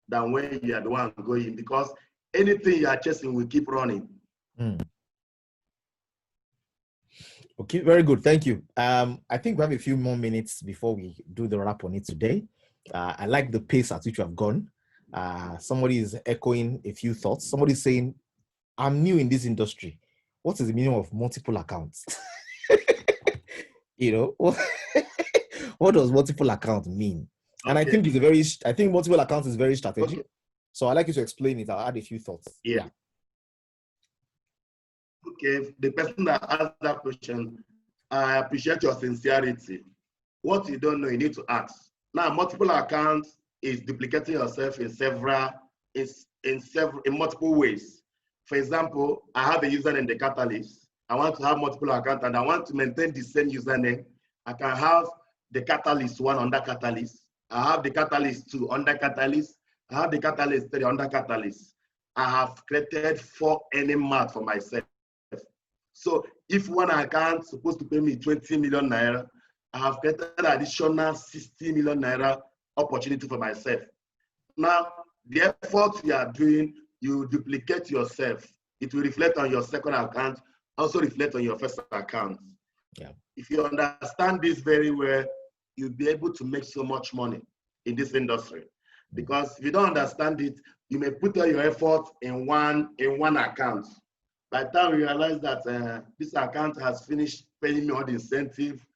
than when you are the one going, because anything you are chasing will keep running. Okay, very good. Thank you. I think we have a few more minutes before we do the wrap on it today. I like the pace at which you have gone. Somebody is echoing a few thoughts. Somebody is saying, I'm new in this industry. What is the meaning of multiple accounts? What does multiple account mean? And Okay. I think multiple accounts is very strategic. Okay. So I'd like you to explain it. I'll add a few thoughts. Yeah. Okay, the person that asked that question, I appreciate your sincerity. What you don't know, you need to ask. Now, multiple accounts is duplicating yourself in multiple ways. For example, I have a username in the Catalyst. I want to have multiple accounts and I want to maintain the same username. I can have the Catalyst 1 under Catalyst. I have the Catalyst 2 under Catalyst. I have the Catalyst 3 under Catalyst. I have created 4 NMAT for myself. So if one account is supposed to pay me 20 million naira, I have created additional 60 million naira opportunity for myself. Now, the effort you are doing, you duplicate yourself. It will reflect on your second account, also reflect on your first account. Yeah. If you understand this very well, you'll be able to make so much money in this industry. Because if you don't understand it, you may put all your effort in one account. By the time you realize that this account has finished paying me all the incentive,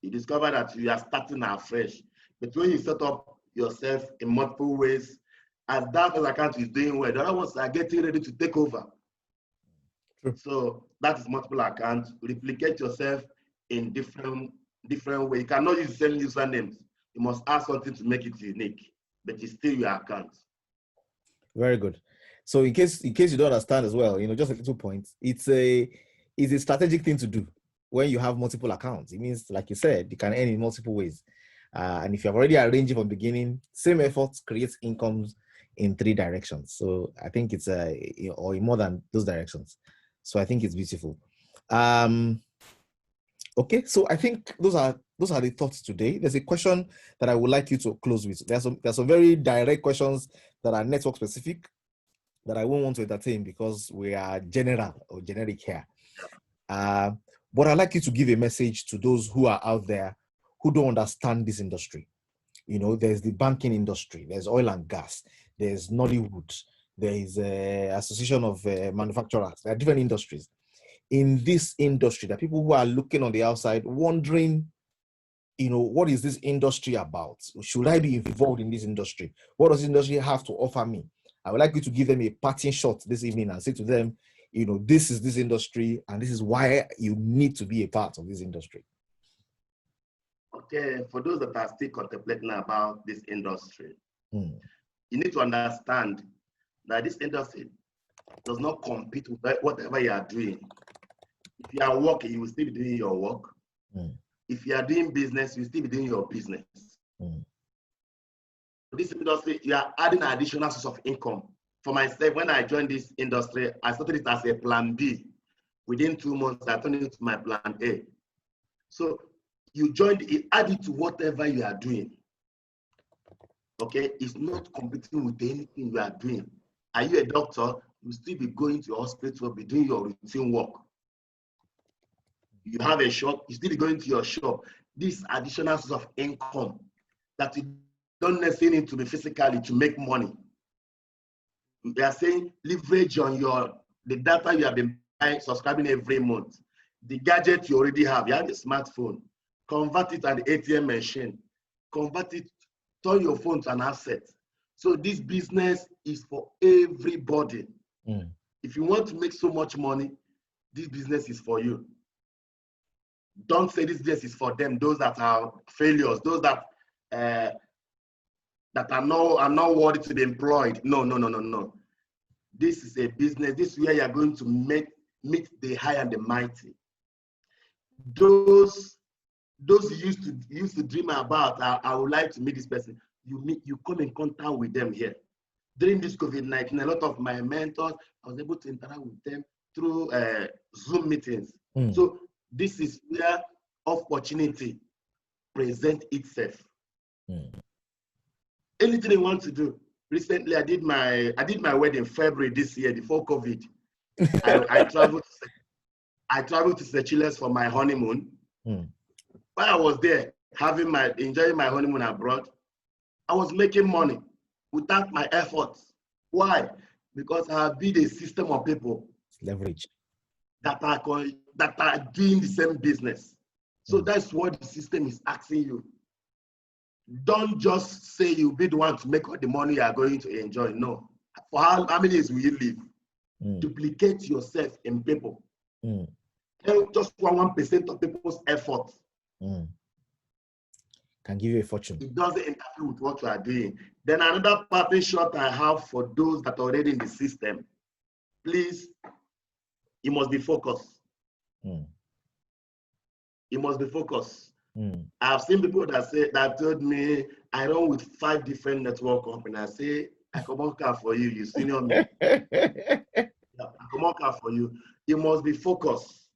you discover that you are starting afresh. But when you set up yourself in multiple ways, as that account is doing well, the other ones are getting ready to take over. True. So that is multiple accounts. Replicate yourself in different ways. You cannot use the same usernames. You must add something to make it unique, but it's still your account. Very good. So in case you don't understand as well, just a little point, it's a strategic thing to do. when you have multiple accounts. It means, like you said, you can earn in multiple ways. And if you have already arranged it from the beginning, same effort creates incomes in 3 directions. So I think it's or in more than those directions. So I think it's beautiful. Okay, so I think those are the thoughts today. There's a question that I would like you to close with. There's some very direct questions that are network specific that I won't want to entertain because we are general or generic here. But I'd like you to give a message to those who are out there who don't understand this industry. You know, there's the banking industry, there's oil and gas, there's Nollywood, there is Association of Manufacturers. There are different industries. In this industry, there are people who are looking on the outside wondering, you know, what is this industry about? Should I be involved in this industry? What does this industry have to offer me? I would like you to give them a parting shot this evening and say to them, you know, this is this industry and this is why you need to be a part of this industry. Okay, for those that are still contemplating about this industry, you need to understand that this industry does not compete with whatever you are doing. If you are working, you will still be doing your work. If you are doing business, you will still be doing your business. This industry, you are adding an additional source of income. For myself, when I joined this industry, I started it as a plan B. Within 2 months, I turned it into my plan A. So you joined it, add it to whatever you are doing. Okay, it's not competing with anything you are doing. Are you a doctor? You still be going to your hospital, be doing your routine work. You have a shop, you still be going to your shop. This additional source of income that you don't necessarily need to be physically to make money. They are saying leverage on the data you have been buying, subscribing every month, the gadget you already have. You have a smartphone, convert it at the ATM machine, convert it, turn your phone to an asset. So this business is for everybody. If you want to make so much money, this business is for you. Don't say this business is for them, those that are failures, those that are not worthy to be employed. No. This is a business. This is where you are going to meet the high and the mighty. Those you used to dream about, I would like to meet this person. You come in contact with them here. During this COVID-19, a lot of my mentors, I was able to interact with them through Zoom meetings. So this is where opportunity presents itself. Anything you want to do. Recently, I did my wedding in February this year before COVID. I traveled to Seychelles for my honeymoon. While I was there, enjoying my honeymoon abroad, I was making money without my efforts. Why? Because I have built a system of people leverage that are doing the same business. So that's what the system is asking you. Don't just say you'll be the one to make all the money you are going to enjoy. No. For how many years will you live? Duplicate yourself in people. Help just 1% of people's effort. Can give you a fortune. It doesn't interfere with what you are doing. Then another parting shot I have for those that are already in the system. Please, you must be focused. You must be focused. I've seen people that told me I run with 5 different network companies. I say, I come on car for you, you senior me. I come on car for you. You must be focused.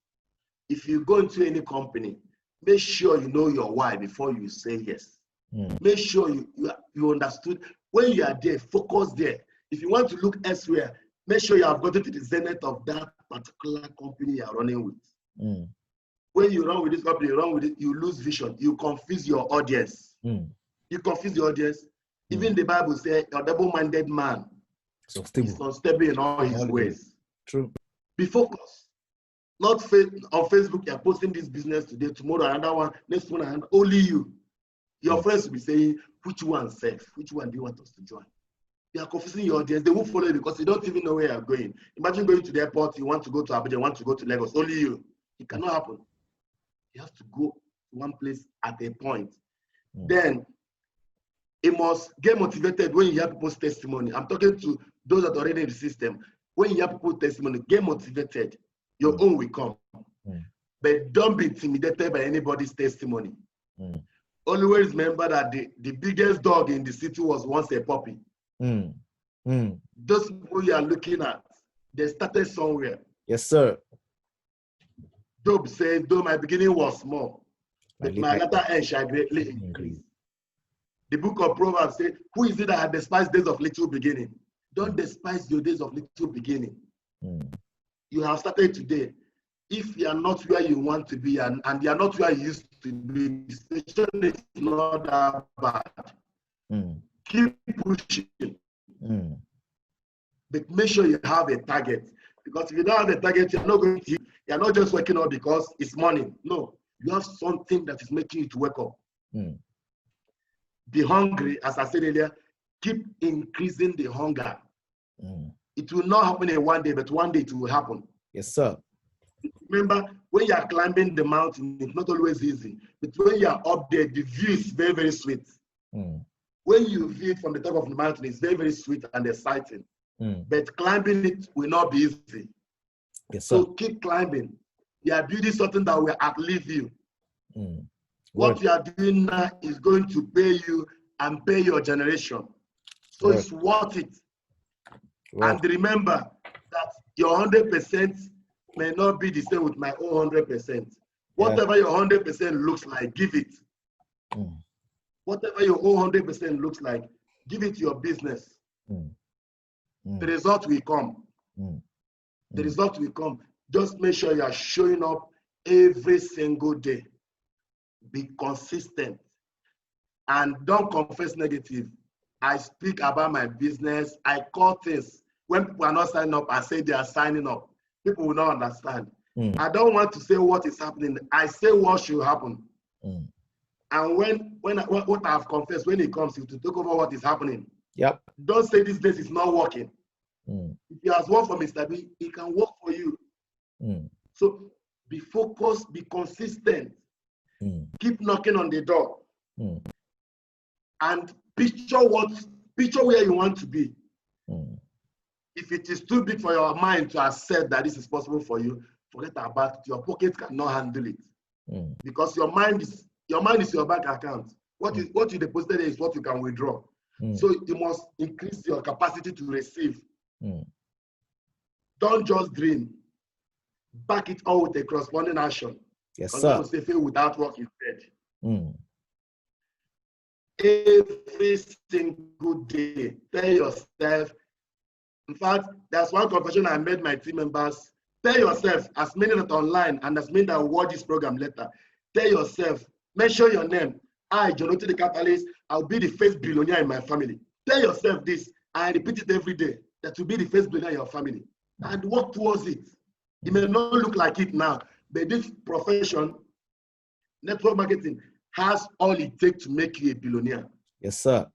If you go into any company, make sure you know your why before you say yes. Make sure you understood. When you are there, focus there. If you want to look elsewhere, make sure you have gotten to the zenith of that particular company you are running with. When you run with this company, you run with it, you lose vision. You confuse your audience. You confuse the audience. Even the Bible says, a double-minded man is unstable in all his ways. True. Be focused. Not on Facebook, you're posting this business today, tomorrow another one, next one, and only you. Your friends will be saying, which one safe? Which one do you want us to join? You are confusing your audience. They won't follow you because they don't even know where you're going. Imagine going to the airport, you want to go to Abuja, you want to go to Lagos, only you. It cannot happen. You have to go to one place at a point. Then, it must get motivated when you hear people's testimony. I'm talking to those that are already in the system. When you hear people's testimony, get motivated. Your own will come. but don't be intimidated by anybody's testimony. Always remember that the biggest dog in the city was once a puppy. Those people you are looking at, they started somewhere. Yes, sir. Job said, though my beginning was small, but my latter end shall greatly increase. The book of Proverbs says, who is it that had despised days of little beginning? Don't despise your days of little beginning. You have started today. If you are not where you want to be and you are not where you used to be, the situation is not that bad. Keep pushing. But make sure you have a target. Because if you don't have a target, you're not going to, you're not just waking up because it's morning. No, you have something that is making you to wake up. Be hungry, as I said earlier, keep increasing the hunger. It will not happen in one day, but one day it will happen. Yes, sir. Remember, when you are climbing the mountain, it's not always easy. But when you are up there, the view is very, very sweet. When you view it from the top of the mountain, it's very, very sweet and exciting. But climbing it will not be easy. Yes, sir. So keep climbing. You are building something that will outlive you. What you are doing now is going to pay you and pay your generation. So it's worth it. And remember that your 100% may not be the same with my own 100%. Whatever your 100% looks like, give it. Whatever your own 100% looks like, give it to your business. The result will come. The result will come. Just make sure you are showing up every single day. Be consistent. And don't confess negative. I speak about my business. I call things. When people are not signing up, I say they are signing up. People will not understand. I don't want to say what is happening. I say what should happen. And what I've confessed, when it comes to take over what is happening, don't say this place is not working. If it has worked for Mr. B, it can work for you. So be focused, be consistent. Keep knocking on the door. And picture where you want to be. If it is too big for your mind to accept that this is possible for you, forget about it. Your pocket cannot handle it. Because your mind is your bank account. What you deposited is what you can withdraw. So you must increase your capacity to receive. Don't just dream. Back it all with a corresponding action. Yes, sir. Say faith without work is dead. Every single day, tell yourself. In fact, there's one confession I made my team members. Tell yourself, as many that are online and as many that will watch this program later, tell yourself, mention your name. I, Jonathan the Catalyst, I'll be the first billionaire in my family. Tell yourself this, and repeat it every day, that you'll be the first billionaire in your family. And work towards it. It may not look like it now, but this profession, network marketing, has all it takes to make you a billionaire. Yes, sir.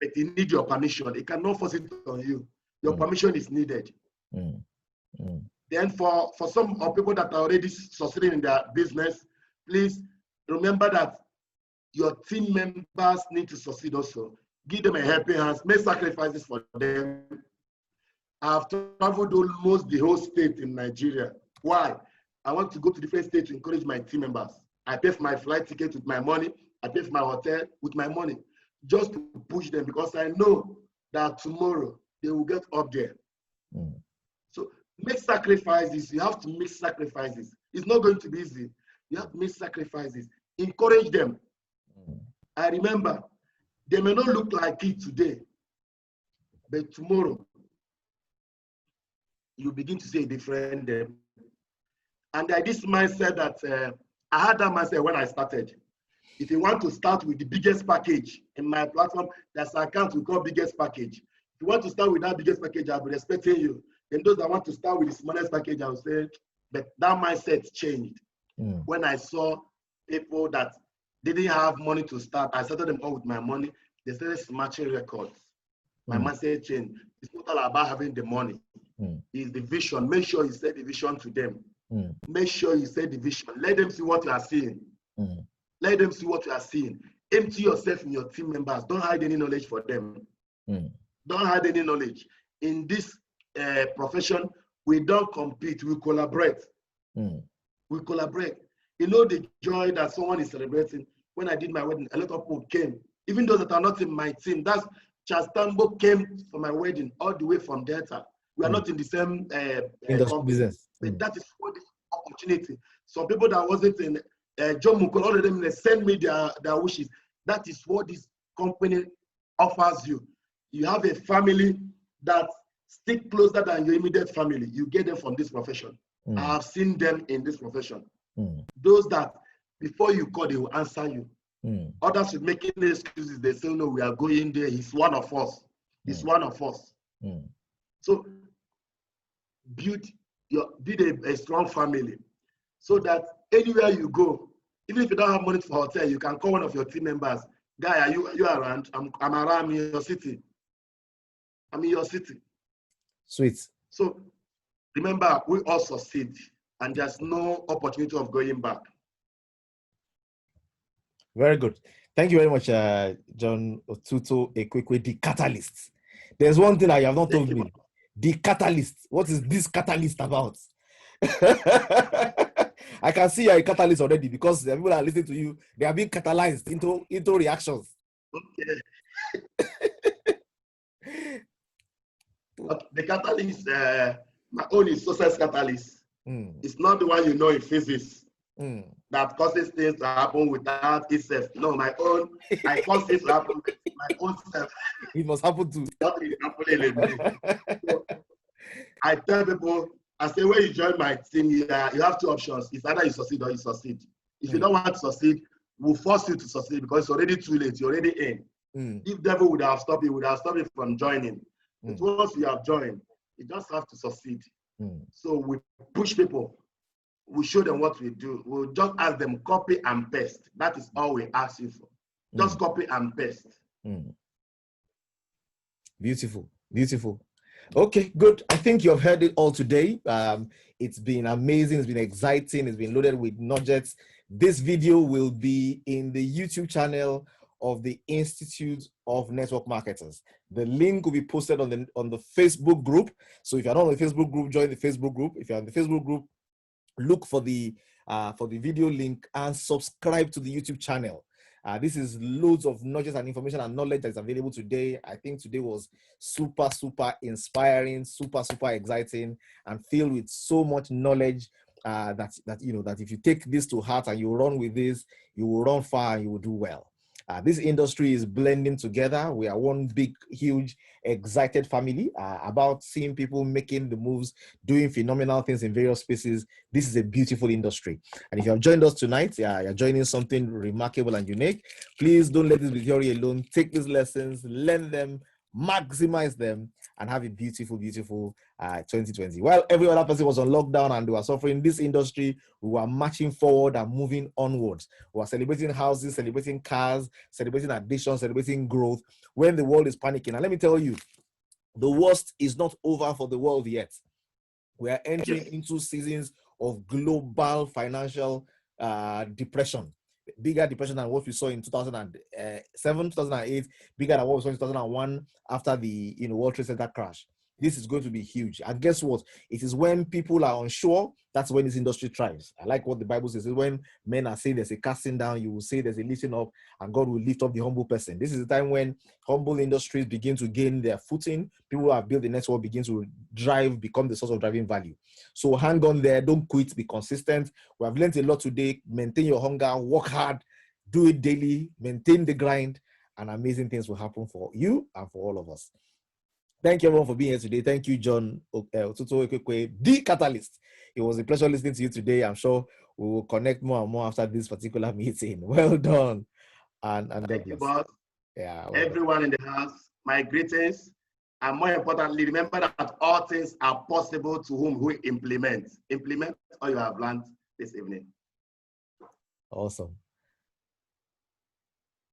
But it needs your permission. It cannot force it on you. Your permission is needed. Then for some of people that are already succeeding in their business, please remember that your team members need to succeed also. Give them a helping hand. Make sacrifices for them. I've traveled almost the whole state in Nigeria. Why? I want to go to different states to encourage my team members. I pay for my flight ticket with my money. I pay for my hotel with my money. Just to push them, because I know that tomorrow they will get up there. So make sacrifices. You have to make sacrifices. It's not going to be easy. You have to make sacrifices. Encourage them. I remember, they may not look like it today, but tomorrow, you begin to see a different them. And this mindset that I had that mindset when I started. If you want to start with the biggest package in my platform, there's an account we call biggest package. If you want to start with that biggest package, I'll be respecting you. And those that want to start with the smallest package, I'll say, but that mindset changed. When I saw people that didn't have money to start, I started them all with my money. They started smashing records. My mindset changed. It's not all about having the money. It's the vision. Make sure you say the vision to them. Make sure you say the vision. Let them see what you are seeing. Let them see what you are seeing. Empty yourself in your team members. Don't hide any knowledge for them. Don't hide any knowledge. In this profession, we don't compete, we collaborate. We collaborate. You know the joy that someone is celebrating. When I did my wedding, a lot of people came. Even those that are not in my team. That's Charles Tambo came for my wedding all the way from Delta. We are not in the same company. Business. But that is what the opportunity. Some people that wasn't in John Mukul, all of them, they send me their wishes. That is what this company offers you. You have a family that stick closer than your immediate family. You get them from this profession. I have seen them in this profession. Those that before you call, they will answer you. Others with making excuses, they say, no, we are going there. He's one of us. He's one of us. So build a strong family so that anywhere you go, even if you don't have money for hotel, you can call one of your team members. Guy, are you around? I'm around in your city. I'm in your city. Sweet. So remember, we all succeed, and there's no opportunity of going back. Very good. Thank you very much, John Otuto Ekwekwe, the catalyst. There's one thing that you have not told me. The catalyst. What is this catalyst about? I can see you're a catalyst already because the people that are listening to you, they are being catalyzed into reactions. Okay. The catalyst, my own is success catalyst. It's not the one you know in physics that causes things to happen without itself. No, my own, I cause things to happen with my own self. It must happen too. So, I tell people, I say, when you join my team, you have two options. It's either you succeed or you succeed. If you don't want to succeed, we'll force you to succeed because it's already too late. You're already in. If devil would have stopped you, would have stopped you from joining. But once you have joined, you just have to succeed. So we push people. We show them what we do. We'll just ask them copy and paste. That is all we ask you for. Just copy and paste. Beautiful. Beautiful. Okay, good. I think you've heard it all today. It's been amazing. It's been exciting. It's been loaded with nuggets. This video will be in the YouTube channel of the Institute of Network Marketers. The link will be posted on the Facebook group. So if you're not on the Facebook group, join the Facebook group. If you're on the Facebook group, look for the video link and subscribe to the YouTube channel. This is loads of nuggets and information and knowledge that is available today. I think today was super, super inspiring, super, super exciting, and filled with so much knowledge that if you take this to heart and you run with this, you will run far and you will do well. This industry is blending together. We are one big, huge, excited family about seeing people making the moves, doing phenomenal things in various spaces. This is a beautiful industry. And if you have joined us tonight, you're joining something remarkable and unique. Please don't let this be theory alone. Take these lessons, learn them, maximize them, and have a beautiful, beautiful 2020. While every other person was on lockdown and they were suffering, this industry, we were marching forward and moving onwards. We were celebrating houses, celebrating cars, celebrating additions, celebrating growth when the world is panicking. And let me tell you, the worst is not over for the world yet. We are entering into seasons of global financial depression. Bigger depression than what we saw in 2007, 2008, bigger than what we saw in 2001 after the World Trade Center crash. This is going to be huge. And guess what? It is when people are unsure, that's when this industry thrives. I like what the Bible says. When men are saying there's a casting down, you will say there's a lifting up, and God will lift up the humble person. This is the time when humble industries begin to gain their footing. People who have built the network begin to become the source of driving value. So hang on there. Don't quit. Be consistent. We have learned a lot today. Maintain your hunger. Work hard. Do it daily. Maintain the grind, and amazing things will happen for you and for all of us. Thank you everyone for being here today. Thank you, John Otuto Ekwekwe, the catalyst. It was a pleasure listening to you today. I'm sure we will connect more and more after this particular meeting. Well done. And thank you, boss. Yeah. Well everyone in the house, my greetings. And more importantly, remember that all things are possible to whom who implement. Implement all you have learned this evening. Awesome.